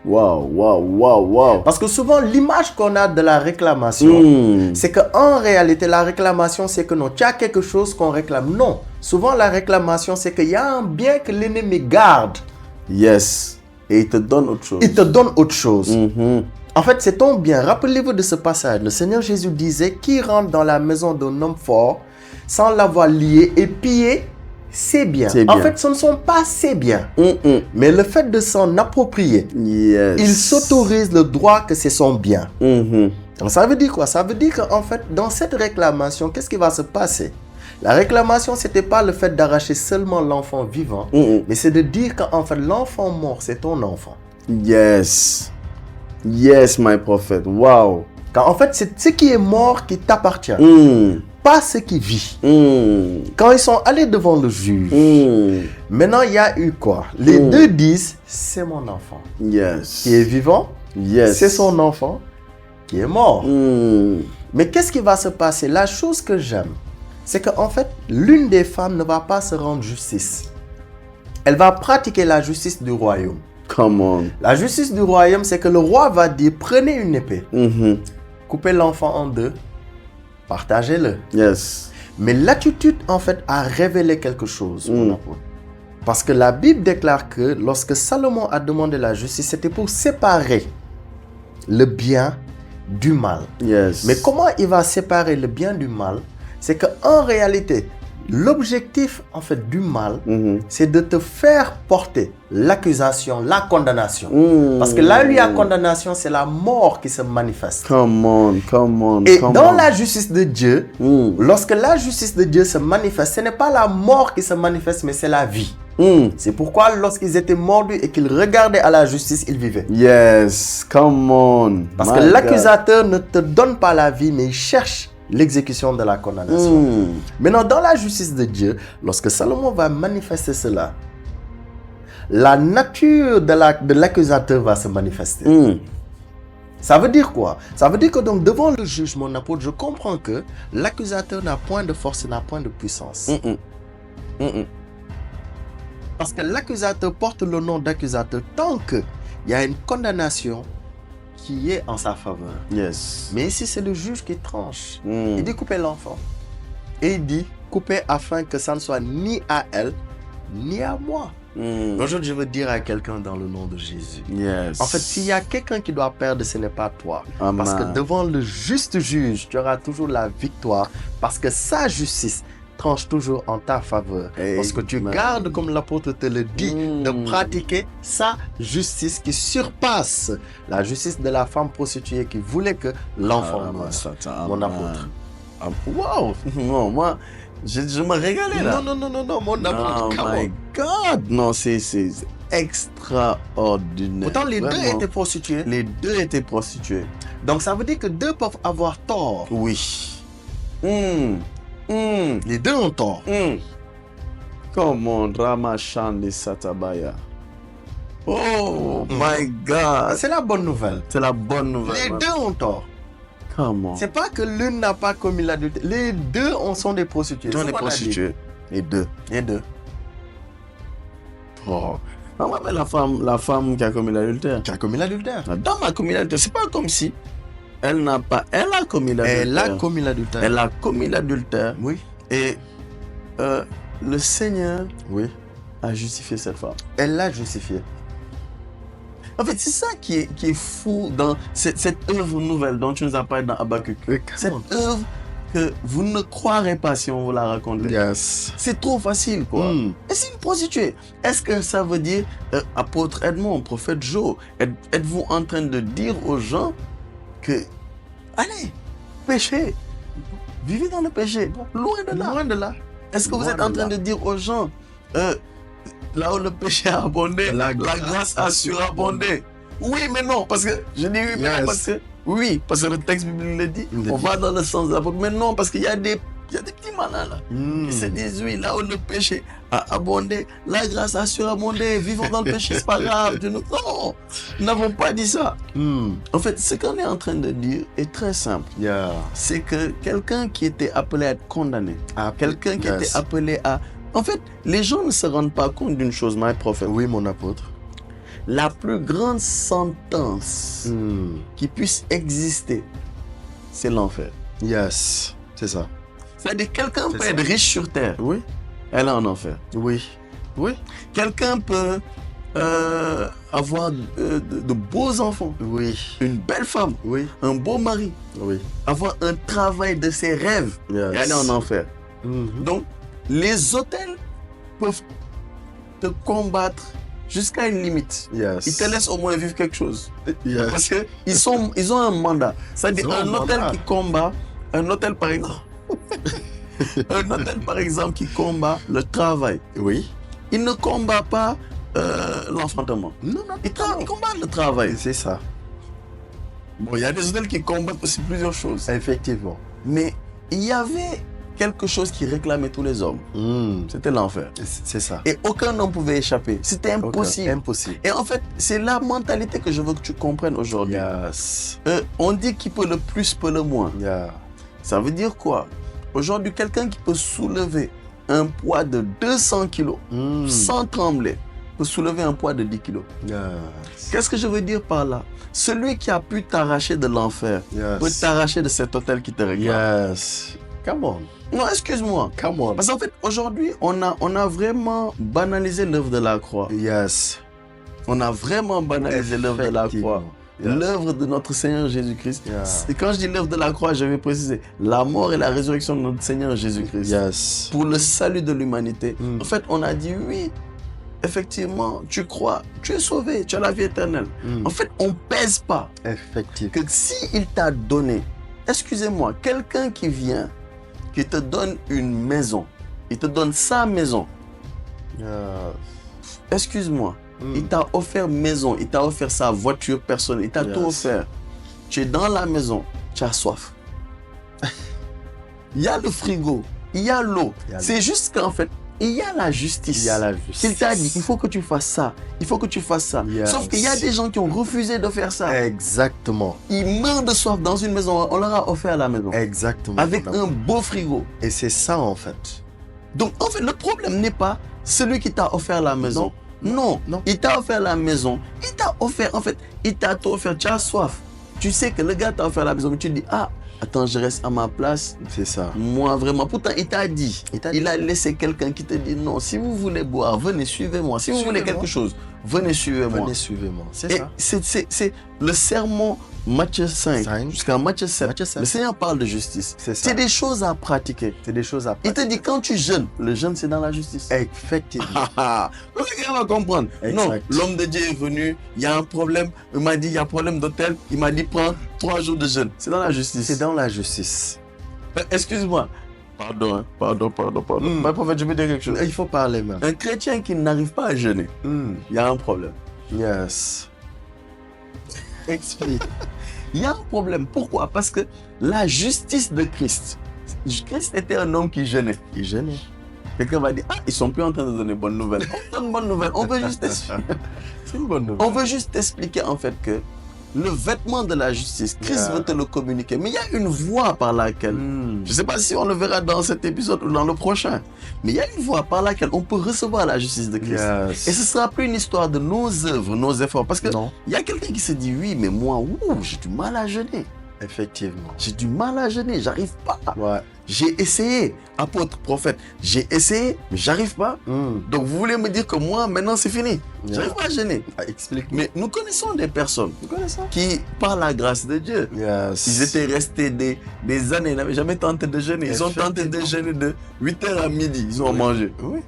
Wow. Parce que souvent, l'image qu'on a de la réclamation, c'est qu'en réalité, la réclamation, c'est que non, tu as quelque chose qu'on réclame. Non. Souvent, la réclamation, c'est qu'il y a un bien que l'ennemi garde. Yes. Et il te donne autre chose. Il te donne autre chose. En fait, c'est ton bien. Rappelez-vous de ce passage. Le Seigneur Jésus disait, qui rentre dans la maison d'un homme fort sans l'avoir lié et pillé ses biens. En fait, ce ne sont pas ses biens. Mais le fait de s'en approprier, il s'autorise le droit que c'est son bien. Donc, ça veut dire quoi? Ça veut dire qu'en fait, dans cette réclamation, qu'est-ce qui va se passer? La réclamation, ce n'était pas le fait d'arracher seulement l'enfant vivant, mais c'est de dire qu'en fait, l'enfant mort, c'est ton enfant. Yes. Yes, my prophet. Wow. Car en fait, c'est ce qui est mort qui t'appartient. Pas ce qui vit. Quand ils sont allés devant le juge, maintenant il y a eu quoi? Les deux disent, c'est mon enfant. Yes. Qui est vivant, yes. C'est son enfant qui est mort. Mais qu'est-ce qui va se passer? La chose que j'aime, c'est qu'en fait, l'une des femmes ne va pas se rendre justice. Elle va pratiquer la justice du royaume. Come on. La justice du royaume, c'est que le roi va dire, prenez une épée, coupez l'enfant en deux, partagez-le. Yes. Mais l'attitude, en fait, a révélé quelque chose, mon apôtre. Parce que la Bible déclare que lorsque Salomon a demandé la justice, c'était pour séparer le bien du mal. Yes. Mais comment il va séparer le bien du mal? C'est qu'en réalité, l'objectif, en fait, du mal, c'est de te faire porter l'accusation, la condamnation. Parce que là, la condamnation, c'est la mort qui se manifeste. Come on. Et dans la justice de Dieu, lorsque la justice de Dieu se manifeste, ce n'est pas la mort qui se manifeste, mais c'est la vie. C'est pourquoi lorsqu'ils étaient mordus et qu'ils regardaient à la justice, ils vivaient. Yes, come on. Parce que l'accusateur ne te donne pas la vie, mais il cherche l'exécution de la condamnation. Maintenant, dans la justice de Dieu, lorsque Salomon va manifester cela, la nature de l'accusateur va se manifester. Ça veut dire quoi? Ça veut dire que donc devant le juge, mon apôtre, je comprends que l'accusateur n'a point de force, n'a point de puissance. Parce que l'accusateur porte le nom d'accusateur tant qu'il y a une condamnation qui est en sa faveur. Yes. Mais ici, c'est le juge qui tranche. Il dit couper l'enfant. Et il dit couper afin que ça ne soit ni à elle, ni à moi. Aujourd'hui, je veux dire à quelqu'un dans le nom de Jésus. Yes. En fait, s'il y a quelqu'un qui doit perdre, ce n'est pas toi. Amen. Parce que devant le juste juge, tu auras toujours la victoire. Parce que sa justice tranche toujours en ta faveur. Parce que tu gardes, comme l'apôtre te le dit, de pratiquer sa justice qui surpasse la justice de la femme prostituée qui voulait que l'enfant meure. Mon apôtre. Wow! Non, moi, je me régalais là. Non, mon apôtre. Oh my God! Non, c'est extraordinaire. Pourtant, les Vraiment. deux étaient prostituées. Les deux étaient prostituées. Donc, ça veut dire que deux peuvent avoir tort. Oui. Les deux ont tort. Comment Ramachandi Satabaya. Oh my God. C'est la bonne nouvelle. C'est la bonne nouvelle. Les deux ont tort. Comment? C'est pas que l'une n'a pas commis l'adultère. Les deux sont des prostituées. Sont des prostituées. Les deux. Les deux. Oh. On m'appelle la femme qui a commis l'adultère. Qui a commis l'adultère. La dame a commis l'adultère. C'est pas comme si elle n'a pas. Elle a commis l'adultère. Elle a commis l'adultère. Elle a commis l'adultère. Oui. Et le Seigneur Oui. a justifié cette femme. Elle l'a justifié. En fait, c'est ça qui est fou dans cette œuvre nouvelle dont tu nous as parlé dans Habakkuk. Cette œuvre que vous ne croirez pas si on vous la raconte. Yes. C'est trop facile, quoi. Et c'est une prostituée. Est-ce que ça veut dire, apôtre Edmond, prophète Joe, êtes-vous en train de dire aux gens que, allez, péchez, vivez dans le péché, loin de là. Loin de là. Est-ce que vous êtes en train de dire aux gens, là où le péché a abondé, la grâce a surabondé? Oui, mais non, parce que je dis oui, mais non, parce que le texte biblique le dit. On va dans le sens de l'apôtre, mais non, parce qu'il y a des petits malins là qui se disent oui, là où le péché a abondé, la grâce a surabondé, vivons dans le péché, c'est pas grave. Non, nous n'avons pas dit ça. En fait, ce qu'on est en train de dire est très simple. C'est que quelqu'un qui était appelé à être condamné, quelqu'un qui était appelé à... En fait, les gens ne se rendent pas compte d'une chose, my prophète. Oui, mon apôtre. La plus grande sentence qui puisse exister, c'est l'enfer. Yes, c'est ça. C'est-à-dire quelqu'un peut être riche sur terre. Oui. Elle est en enfer. Oui. Oui. Quelqu'un peut avoir de beaux enfants. Oui. Une belle femme. Oui. Un beau mari. Oui. Avoir un travail de ses rêves. Yes. Et elle est en enfer. Donc, les autels peuvent te combattre jusqu'à une limite. Yes. Ils te laissent au moins vivre quelque chose. Yes. Parce qu'ils ont un mandat. C'est-à-dire un hôtel qui combat, un hôtel par exemple, un hôtel par exemple qui combat le travail. Oui. Il ne combat pas l'enfantement. Non. Il combat le travail. C'est ça. Bon, il y a des hôtels qui combattent aussi plusieurs choses. Effectivement. Mais il y avait quelque chose qui réclamait tous les hommes. C'était l'enfer. C'est ça. Et aucun homme pouvait échapper. C'était impossible. Impossible. Et en fait, c'est la mentalité que je veux que tu comprennes aujourd'hui. Yes. On dit qui peut le plus peut le moins. Yeah. Ça veut dire quoi? Aujourd'hui, quelqu'un qui peut soulever un poids de 200 kilos sans trembler peut soulever un poids de 10 kilos. Yes. Qu'est-ce que je veux dire par là? Celui qui a pu t'arracher de l'enfer peut t'arracher de cet hôtel qui te réclame. Yes. Come on. Non, excuse-moi. Come on. Parce qu'en fait, aujourd'hui, on a vraiment banalisé l'œuvre de la croix. Yes. On a vraiment banalisé l'œuvre de la croix. Yes. L'œuvre de notre Seigneur Jésus-Christ. Yeah. Et quand je dis l'œuvre de la croix, je vais préciser la mort et la résurrection de notre Seigneur Jésus-Christ. Yes. Pour le salut de l'humanité. En fait, on a dit oui, effectivement, tu crois, tu es sauvé, tu as la vie éternelle. En fait, on ne pèse pas. Effectivement. Que s'il t'a donné, excusez-moi, quelqu'un qui vient, qui te donne une maison, il te donne sa maison. Excuse-moi, il t'a offert maison, il t'a offert sa voiture personnelle, il t'a tout offert. Tu es dans la maison, tu as soif. Il y a le frigo, il y a l'eau. C'est juste qu'en fait, il y a la justice. Il y a la justice. Il t'a dit, il faut que tu fasses ça, il faut que tu fasses ça. Sauf qu'il y a des gens qui ont refusé de faire ça. Exactement. Ils meurent de soif dans une maison, on leur a offert la maison. Exactement. Avec un beau frigo. Et c'est ça en fait. Donc, en fait, le problème n'est pas celui qui t'a offert la maison. Non. Il t'a offert la maison. Il t'a offert, en fait, il t'a tout offert. Tu as soif. Tu sais que le gars t'a offert la maison, mais tu dis, ah, attends, je reste à ma place. C'est ça. Moi, vraiment. Pourtant, il t'a dit. Il a laissé quelqu'un qui te dit, non, si vous voulez boire, venez, suivez-moi. Si vous voulez quelque chose, venez, suivez-moi. Venez, suivez-moi. C'est ça. C'est le sermon Matthieu 5 jusqu'à Matthieu 7. Le Seigneur parle de justice. C'est des choses à pratiquer. C'est des choses à pratiquer. Il te dit, quand tu jeûnes, le jeûne, c'est dans la justice. Effectivement. Le gars va comprendre. Exact. Non, l'homme de Dieu est venu, il y a un problème. Il m'a dit, il y a un problème d'hôtel. Il m'a dit, prends 3 jours de jeûne. C'est dans la justice. C'est dans la justice. Excuse-moi. Pardon. Mais prophète, je veux dire quelque chose. Il faut parler même. Un chrétien qui n'arrive pas à jeûner, il y a un problème. Yes. Explique. Il y a un problème. Pourquoi? Parce que la justice de Christ était un homme qui jeûnait. Quelqu'un va dire, ah, ils sont plus en train de donner bonnes nouvelles. On donne bonnes nouvelles. On veut juste expliquer. C'est une bonne nouvelle. On veut juste expliquer en fait que le vêtement de la justice, Christ veut te le communiquer. Mais il y a une voie par laquelle, je ne sais pas si on le verra dans cet épisode ou dans le prochain, mais il y a une voie par laquelle on peut recevoir la justice de Christ. Et ce ne sera plus une histoire de nos œuvres, nos efforts. Parce qu'il y a quelqu'un qui se dit, oui, mais moi, j'ai du mal à jeûner. Effectivement. J'ai du mal à jeûner, j'arrive pas. Ouais. J'ai essayé, apôtre, prophète, j'ai essayé, mais j'arrive pas. Donc vous voulez me dire que moi, maintenant c'est fini. J'arrive pas à jeûner. Explique. Mais nous connaissons des personnes qui, par la grâce de Dieu, ils étaient restés des années, ils n'avaient jamais tenté de jeûner. Ils ont tenté de jeûner de 8h à midi, ils ont mangé. Oui.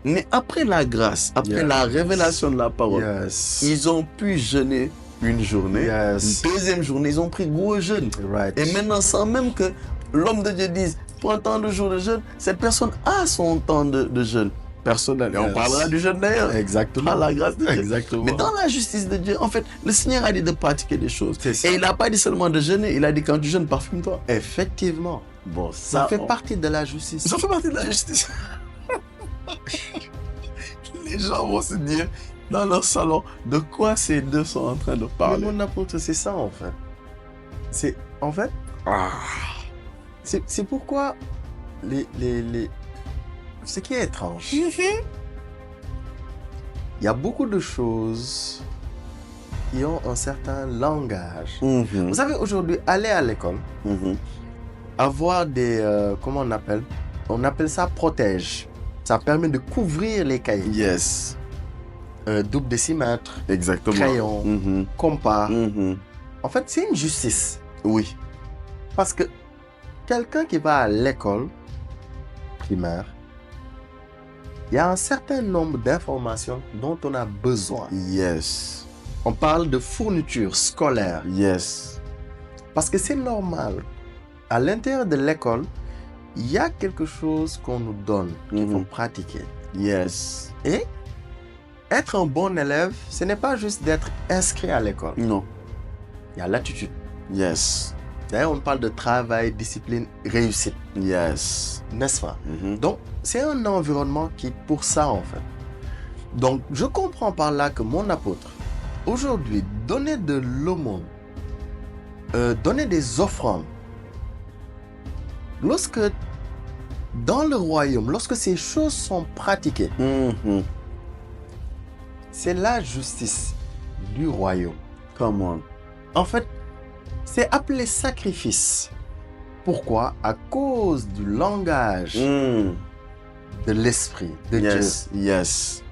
Mais après la grâce, après la révélation de la parole, ils ont pu jeûner une journée, une deuxième journée, ils ont pris gros jeûne. Et maintenant, sans même que l'homme de Dieu dise, prends tant de jours de jeûne, cette personne a son temps de jeûne personnel. Et on parlera du jeûne d'ailleurs. Exactement. Par la grâce de Dieu. Exactement. Mais dans la justice de Dieu, en fait, le Seigneur a dit de pratiquer des choses. Et il n'a pas dit seulement de jeûner, il a dit quand tu jeûnes, parfume-toi. Effectivement. Bon, ça fait partie de la justice. Ça fait partie de la justice. Les gens vont se dire dans leur salon, de quoi ces deux sont en train de parler. Mais mon apôtre, c'est ça en fait. C'est c'est pourquoi ce qui est étrange, il y a beaucoup de choses qui ont un certain langage. Vous savez, aujourd'hui, aller à l'école, avoir des, comment on appelle? On appelle ça protège. Ça permet de couvrir les cahiers. Yes. Double décimètre, exactement, crayon, compas. En fait, c'est une justice. Oui. Parce que quelqu'un qui va à l'école primaire, il y a un certain nombre d'informations dont on a besoin. Yes. On parle de fourniture scolaire. Yes. Parce que c'est normal. À l'intérieur de l'école, il y a quelque chose qu'on nous donne, qu'il faut pratiquer. Yes. Et être un bon élève, ce n'est pas juste d'être inscrit à l'école. Non. Il y a l'attitude. Yes. D'ailleurs, on parle de travail, discipline, réussite. Yes. N'est-ce pas? Donc, c'est un environnement qui est pour ça, en fait. Donc, je comprends par là que mon apôtre, aujourd'hui, donner de l'aumône, donner des offrandes, lorsque, dans le royaume, lorsque ces choses sont pratiquées, c'est la justice du royaume. Come on. En fait, c'est appelé sacrifice. Pourquoi? À cause du langage de l'esprit de Dieu. Yes.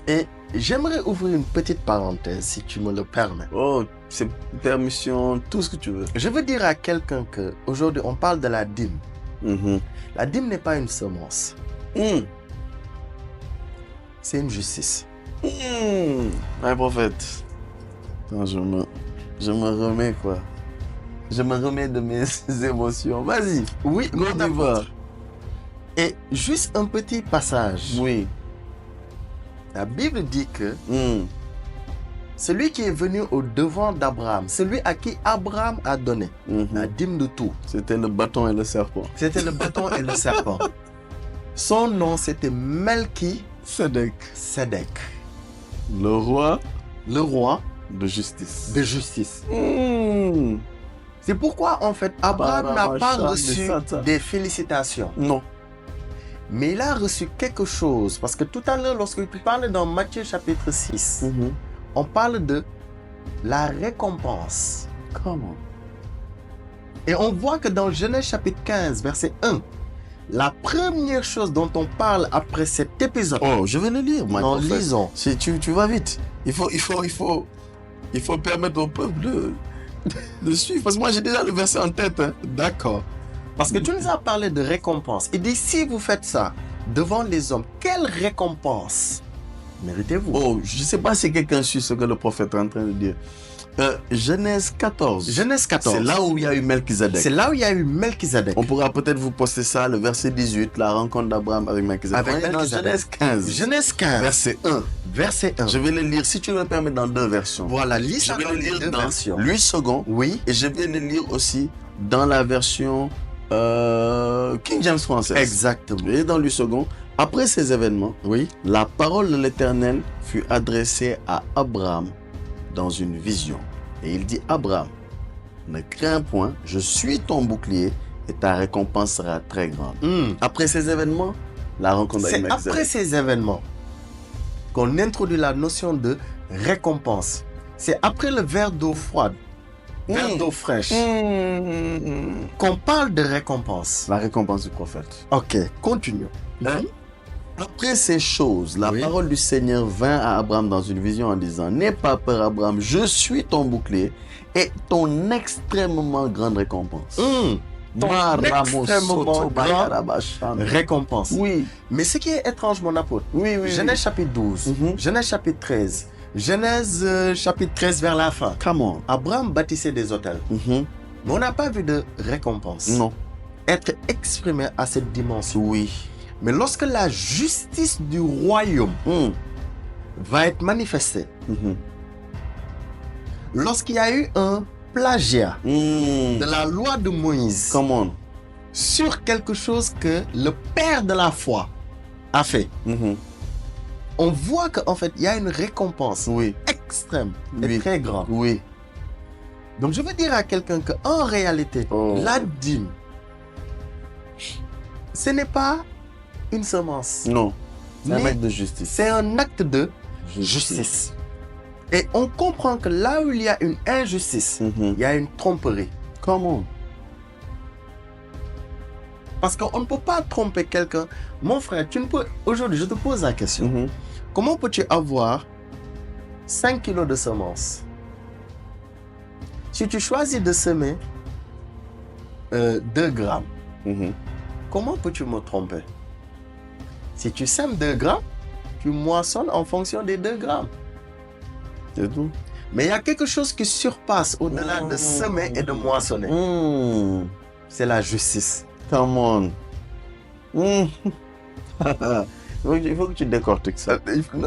Et j'aimerais ouvrir une petite parenthèse, si tu me le permets. Oh, c'est permission, tout ce que tu veux. Je veux dire à quelqu'un qu'aujourd'hui, on parle de la dîme. La dîme n'est pas une semence. C'est une justice. Un prophète. Attends, je me remets quoi. Je me remets de mes émotions. Vas-y. Oui, on y va. Et juste un petit passage. Oui. La Bible dit que celui qui est venu au devant d'Abraham, celui à qui Abraham a donné la dîme de tout. C'était le bâton et le serpent. C'était le bâton et le serpent. Son nom, c'était Melchisedec. Le roi de justice. C'est pourquoi, en fait, Abraham n'a pas reçu des félicitations. Non. Mais il a reçu quelque chose. Parce que tout à l'heure, lorsque tu parles dans Matthieu chapitre 6, on parle de la récompense. Comment? Et on voit que dans Genèse chapitre 15, verset 1, la première chose dont on parle après cet épisode. Oh, je vais le lire. Non, lisons. Si tu vas vite. Il faut permettre au peuple de suivre. Parce que moi, j'ai déjà le verset en tête. Hein. D'accord. Parce que tu nous as parlé de récompense. Il dit, si vous faites ça devant les hommes, quelle récompense méritez-vous? Oh, je ne sais pas si quelqu'un suit ce que le prophète est en train de dire. Genèse 14. Genèse 14. C'est là où il y a eu Melchizedek. C'est là où il y a eu Melchizedek. On pourra peut-être vous poster ça, le verset 18, la rencontre d'Abraham avec Melchizedek. Genèse 15. Genèse 15. Verset 1. Verset 1. Je vais le lire, si tu me permets, dans deux versions. Voilà, lis ça. Je vais le lire dans versions. Louis II. Oui. Et je vais le lire aussi dans la version King James française. Exactement. Et dans Louis II. Après ces événements, oui, la parole de l'Éternel fut adressée à Abraham dans une vision. Et il dit, Abraham, ne crains point, je suis ton bouclier et ta récompense sera très grande. Après ces événements, la rencontre avec Melchizedek. C'est après ces événements qu'on introduit la notion de récompense. C'est après le verre d'eau froide, verre d'eau fraîche, qu'on parle de récompense. La récompense du prophète. Ok, continuons. Après ces choses, la parole du Seigneur vint à Abraham dans une vision en disant, n'aie pas peur Abraham, je suis ton bouclier et ton extrêmement grande récompense. Ton extrêmement grande récompense. Oui. Mais ce qui est étrange, mon apôtre, Genèse chapitre 12, Genèse chapitre 13, Genèse chapitre 13 vers la fin. Comment? Abraham bâtissait des hôtels. Mais on n'a pas vu de récompense. Non. Être exprimé à cette dimension. Oui. Mais lorsque la justice du royaume va être manifestée, lorsqu'il y a eu un plagiat de la loi de Moïse sur quelque chose que le père de la foi a fait, on voit qu'en fait, il y a une récompense extrême et très grande. Oui. Donc, je veux dire à quelqu'un qu'en réalité, la dîme, ce n'est pas une semence. Non. C'est un acte de justice. C'est un acte de justice. Et on comprend que là où il y a une injustice, il y a une tromperie. Comment? Parce qu'on ne peut pas tromper quelqu'un. Mon frère, tu ne peux... Aujourd'hui, je te pose la question. Comment peux-tu avoir 5 kilos de semences? Si tu choisis de semer 2 grammes, comment peux-tu me tromper? Si tu sèmes 2 grammes, tu moissonnes en fonction des 2 grammes. C'est tout. Mais il y a quelque chose qui surpasse au-delà de semer et de moissonner. C'est la justice. Come on. Il faut que tu décortiques ça.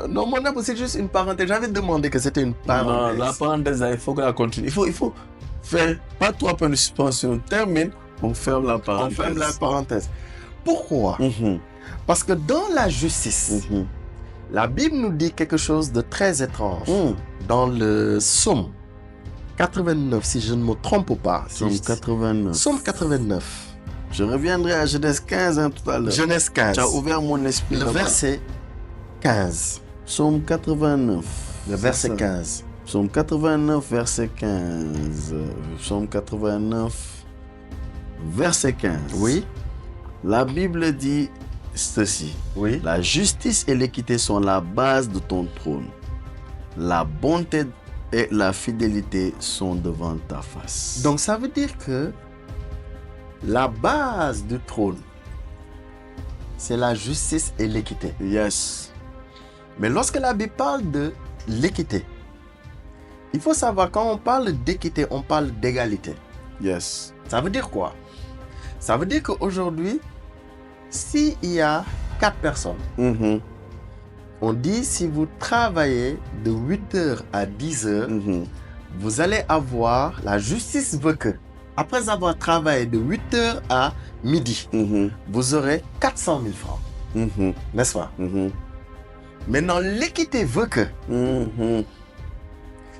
Non, mon amour, c'est juste une parenthèse. J'avais demandé que c'était une parenthèse. Non, la parenthèse, il faut que la continue. Il faut faire pas 3 points de suspension. Termine, on ferme la parenthèse. On ferme la parenthèse. Pourquoi? Parce que dans la justice, la Bible nous dit quelque chose de très étrange. Dans le Psaume 89, si je ne me trompe pas. Psaume 89. Psaume 89. Je reviendrai à Genèse 15 tout à l'heure. Genèse 15. Tu as ouvert mon esprit. Le verset 15. Psaume 89. Le verset 15. Psaume 89, verset 15. Psaume 89, verset 15. Oui. La Bible dit ceci. Oui. La justice et l'équité sont la base de ton trône. La bonté et la fidélité sont devant ta face. Donc ça veut dire que la base du trône, c'est la justice et l'équité. Yes. Mais lorsque la Bible parle de l'équité, il faut savoir, quand on parle d'équité, on parle d'égalité. Yes. Ça veut dire quoi? Ça veut dire qu'aujourd'hui, s'il y a 4 personnes, on dit si vous travaillez de 8h à 10h, vous allez avoir, la justice veut que, après avoir travaillé de 8h à midi, vous aurez 400 000 francs. N'est-ce pas? Maintenant, l'équité veut que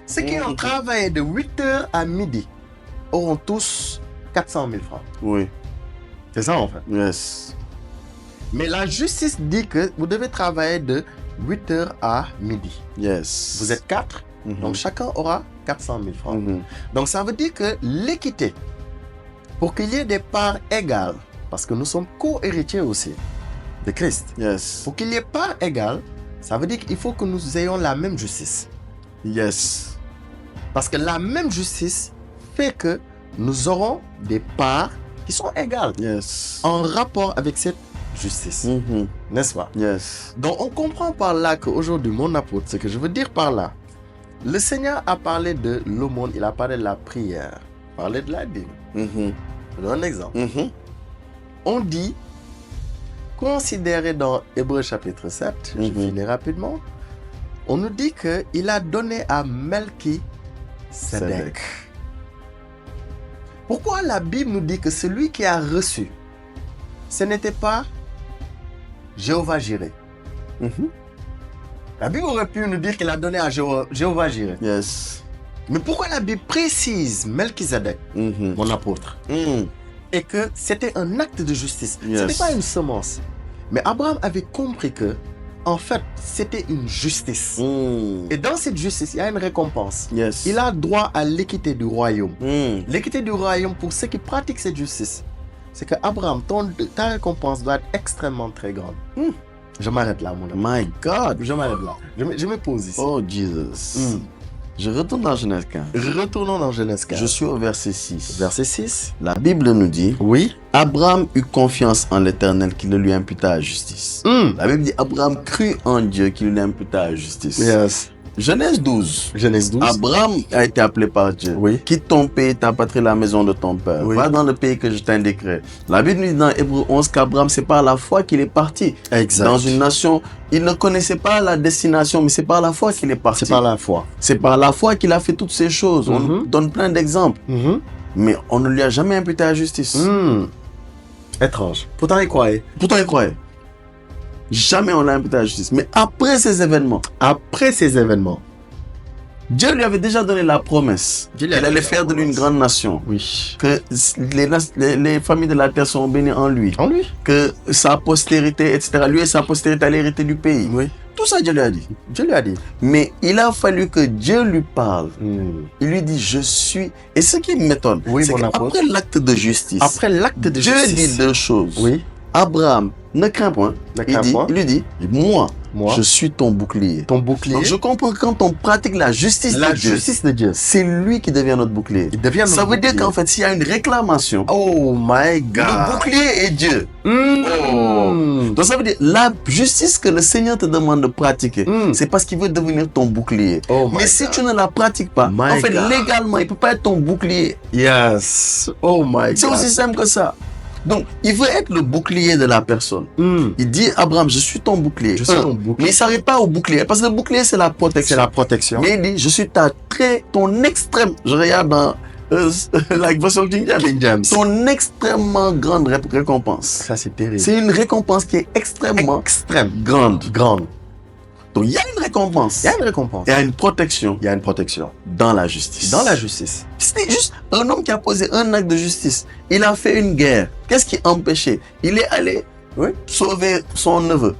ceux qui ont travaillé de 8h à midi auront tous 400 000 francs. Oui. C'est ça en fait. Yes. Mais la justice dit que vous devez travailler de 8h à midi. Yes. Vous êtes 4, donc chacun aura 400 000 francs. Donc ça veut dire que l'équité, pour qu'il y ait des parts égales, parce que nous sommes co-héritiers aussi de Christ. Yes. Pour qu'il y ait parts égales, ça veut dire qu'il faut que nous ayons la même justice. Yes. Parce que la même justice fait que nous aurons des parts qui sont égales. Yes. En rapport avec cette justice. N'est-ce pas? Yes. Donc on comprend par là qu'aujourd'hui, mon apôtre, ce que je veux dire par là, le Seigneur a parlé de l'aumône, il a parlé de la prière, parlé de la dîme. Je donne un exemple. On dit, considéré dans Hébreux chapitre 7, je finis rapidement, on nous dit qu'il a donné à Melchisédek. Pourquoi la Bible nous dit que celui qui a reçu, ce n'était pas Jéhovah Jireh? La Bible aurait pu nous dire qu'il a donné à Jéhovah Jireh. Yes. Mais pourquoi la Bible précise Melchisédek, mon apôtre, et que c'était un acte de justice? Yes. Ce n'était pas une semence. Mais Abraham avait compris que, en fait, c'était une justice. Et dans cette justice, il y a une récompense. Yes. Il a droit à l'équité du royaume. L'équité du royaume pour ceux qui pratiquent cette justice, c'est que Abraham, ta récompense doit être extrêmement très grande. Je m'arrête là, mon ami. My God. Je m'arrête là. Je me pose ici. Oh, Jesus. Je retourne dans Genèse 15. Retournons dans Genèse 15. Je suis au verset 6. Verset 6. La Bible nous dit, Oui. Abraham eut confiance en l'Éternel qui le lui imputa à justice. La Bible dit, Abraham crut en Dieu qui lui imputa à justice. Yes. Genèse 12. Genèse 12. Abraham a été appelé par Dieu. Oui. Quitte ton pays, ta patrie, la maison de ton père. Oui. Va dans le pays que je t'indiquerai. La Bible nous dit dans Hébreux 11 qu'Abraham, c'est par la foi qu'il est parti. Exact. Dans une nation, il ne connaissait pas la destination, mais c'est par la foi qu'il est parti. C'est par la foi. C'est par la foi qu'il a fait toutes ces choses. On nous donne plein d'exemples. Mais on ne lui a jamais imputé à justice. Étrange. Pourtant, il croyait. Pourtant, il croyait. Jamais on l'a imputé à la justice. Mais après ces événements, Dieu lui avait déjà donné la promesse qu'il allait faire de lui une grande nation. Oui. Que les familles de la terre seront bénies en lui. En lui. Que sa postérité, etc. Lui et sa postérité allaient hériter du pays. Oui. Tout ça, Dieu lui a dit. Dieu lui a dit. Mais il a fallu que Dieu lui parle. Il lui dit, je suis... Et ce qui m'étonne, c'est qu'après l'acte de justice, Dieu dit deux choses. Oui. Abraham, ne crains point. Il lui dit, moi, je suis ton bouclier. Ton bouclier. Donc je comprends que quand on pratique la justice de Dieu, c'est lui qui devient notre bouclier. Ça veut dire qu'en fait, s'il y a une réclamation, oh my God, le bouclier est Dieu. Donc ça veut dire, la justice que le Seigneur te demande de pratiquer, c'est parce qu'il veut devenir ton bouclier. Mais si tu ne la pratiques pas, en fait, légalement, il ne peut pas être ton bouclier. Yes. Oh my God. C'est aussi simple que ça. Donc, il veut être le bouclier de la personne. Il dit, Abraham, je suis ton bouclier. Mais il ne s'arrête pas au bouclier, parce que le bouclier, c'est la protection. Mais il dit, je suis ton extrême. Je regarde dans la version King James. Ton extrêmement grande récompense. Ça, c'est terrible. C'est une récompense qui est extrêmement grande. Donc, il y a une récompense. Il y a une protection. Dans la justice. C'était juste un homme qui a posé un acte de justice. Il a fait une guerre. Qu'est-ce qui empêchait? Il est allé sauver son neveu.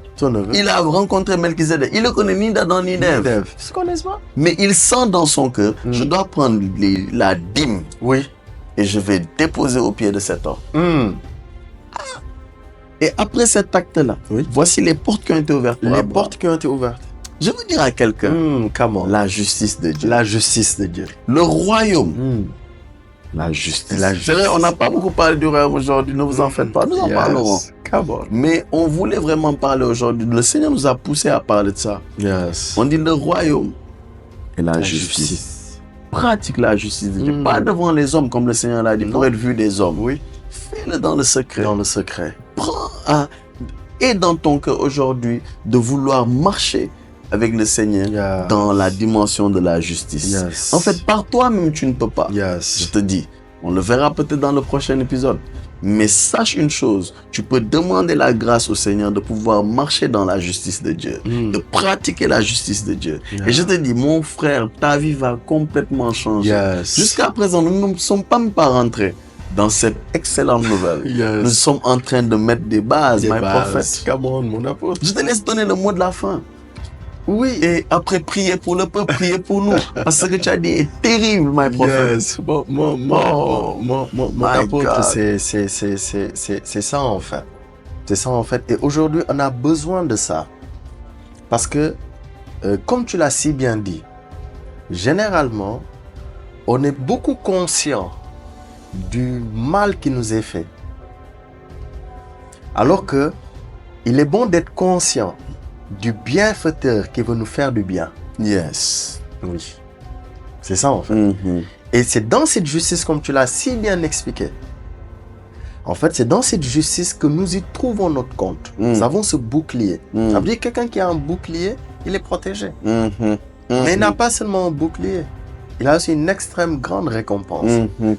Il a rencontré Melchisédek. Il ne connaît ni d'Adam ni d'Ève. Ils se connaissent pas. Mais il sent dans son cœur, je dois prendre la dîme. Oui. Et je vais déposer au pied de cet homme. Et après cet acte-là, voici les portes qui ont été ouvertes. Je veux dire à quelqu'un, la justice de Dieu. Le royaume. La justice. C'est vrai, on n'a pas beaucoup parlé du royaume aujourd'hui, ne vous en faites pas, nous en parlerons. Mais on voulait vraiment parler aujourd'hui. Le Seigneur nous a poussé à parler de ça. On dit le royaume et la justice. Pratique la justice de Dieu. Pas devant les hommes, comme le Seigneur l'a dit, pour être vu des hommes. Fais-le dans le secret. Prends et dans ton cœur aujourd'hui de vouloir marcher avec le Seigneur dans la dimension de la justice. En fait, par toi-même, tu ne peux pas. Je te dis, on le verra peut-être dans le prochain épisode. Mais sache une chose, tu peux demander la grâce au Seigneur de pouvoir marcher dans la justice de Dieu, de pratiquer la justice de Dieu. Et je te dis, mon frère, ta vie va complètement changer. Jusqu'à présent, nous ne sommes pas rentrés dans cette excellente nouvelle. Nous sommes en train de mettre des bases, my prophète. Come on, mon apôtre. Je te laisse donner le mot de la fin. Oui. Et après, prier pour le peuple, prier pour nous. Parce que tu as dit est terrible, my prophète. Mon apôtre, c'est ça en fait. C'est ça en fait. Et aujourd'hui, on a besoin de ça. Parce que, comme tu l'as si bien dit, généralement, on est beaucoup conscient du mal qui nous est fait. Alors que, il est bon d'être conscient du bienfaiteur qui veut nous faire du bien. Yes. Oui. C'est ça en fait. Et c'est dans cette justice, comme tu l'as si bien expliqué. En fait, c'est dans cette justice que nous y trouvons notre compte. Nous avons ce bouclier. Ça veut dire que quelqu'un qui a un bouclier, il est protégé. Mais il n'a pas seulement un bouclier. Il a aussi une extrême grande récompense.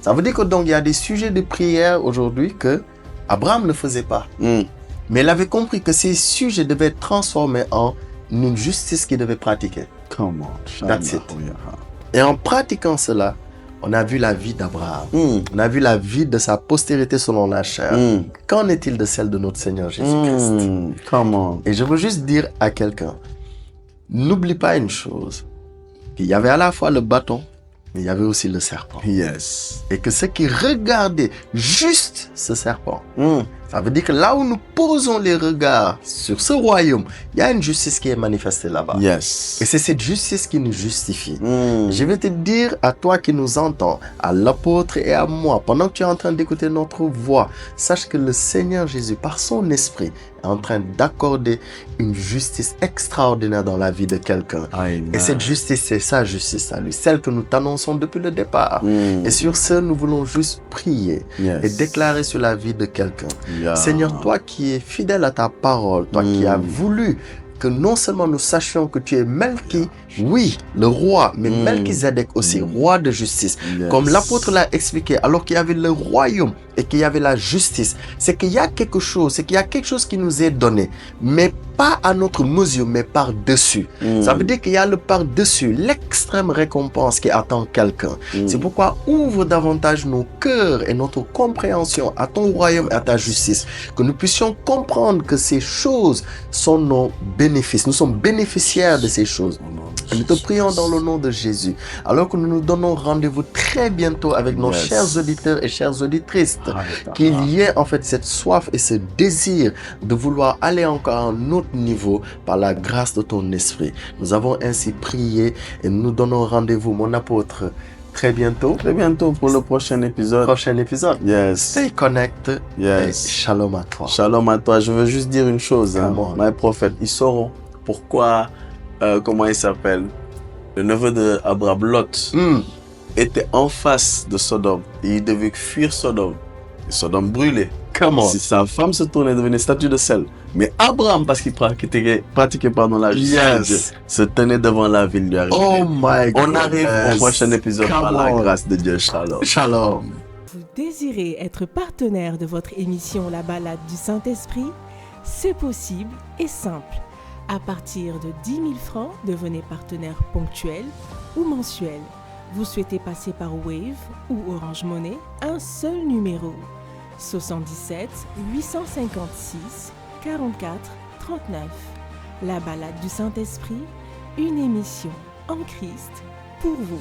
Ça veut dire que donc il y a des sujets de prière aujourd'hui que Abraham ne faisait pas. Mais il avait compris que ces sujets devaient être transformés en une justice qu'il devait pratiquer. Comment? That's it. Et en pratiquant cela, on a vu la vie d'Abraham. On a vu la vie de sa postérité selon la chair. Qu'en est-il de celle de notre Seigneur Jésus-Christ? Comment? Et je veux juste dire à quelqu'un, n'oublie pas une chose. Il y avait à la fois le bâton, mais il y avait aussi le serpent. Yes. Et que ceux qui regardaient juste ce serpent, ça veut dire que là où nous posons les regards sur ce royaume, il y a une justice qui est manifestée là-bas. Yes. Et c'est cette justice qui nous justifie. Je vais te dire à toi qui nous entends, à l'apôtre et à moi, pendant que tu es en train d'écouter notre voix, sache que le Seigneur Jésus, par son esprit, est en train d'accorder une justice extraordinaire dans la vie de quelqu'un. Et cette justice, c'est sa justice à lui, celle que nous t'annonçons depuis le départ. Et sur ce, nous voulons juste prier et déclarer sur la vie de quelqu'un. Seigneur, toi qui es fidèle à ta parole, toi qui as voulu que non seulement nous sachions que tu es Melki, oui, le roi, mais Melchizedek aussi, roi de justice. Comme l'apôtre l'a expliqué, alors qu'il y avait le royaume et qu'il y avait la justice, c'est qu'il y a quelque chose, c'est qu'il y a quelque chose qui nous est donné, mais pas à notre mesure, mais par-dessus. Ça veut dire qu'il y a le par-dessus, l'extrême récompense qui attend quelqu'un. C'est pourquoi ouvre davantage nos cœurs et notre compréhension à ton royaume et à ta justice, que nous puissions comprendre que ces choses sont nos bénéfices. Nous sommes bénéficiaires de ces choses. Nous te prions dans le nom de Jésus, alors que nous nous donnons rendez-vous très bientôt avec nos chers auditeurs et chères auditrices, qu'il y ait en fait cette soif et ce désir de vouloir aller encore à un autre niveau par la grâce de ton esprit. Nous avons ainsi prié et nous nous donnons rendez-vous, mon apôtre, très bientôt. Très bientôt pour le prochain épisode. Prochain épisode. Yes. Stay connected. Yes. Et shalom à toi. Shalom à toi. Je veux juste dire une chose. My prophète, ils sauront pourquoi, comment il s'appelle, le neveu d'Abraham, Lot, était en face de Sodome. Et il devait fuir Sodome. Et Sodome brûlait. Si sa femme se tournait, devenait statue de sel. Mais Abraham, parce qu'il pratiquait la justice, se tenait devant la ville du arrivée. Oh my God. On arrive au prochain épisode par la grâce de Dieu. Shalom. Shalom. Vous désirez être partenaire de votre émission La Balade du Saint-Esprit? C'est possible et simple. À partir de 10 000 francs, devenez partenaire ponctuel ou mensuel. Vous souhaitez passer par Wave ou Orange Money? Un seul numéro. 77 856 44 39. La Balade du Saint-Esprit, une émission en Christ pour vous.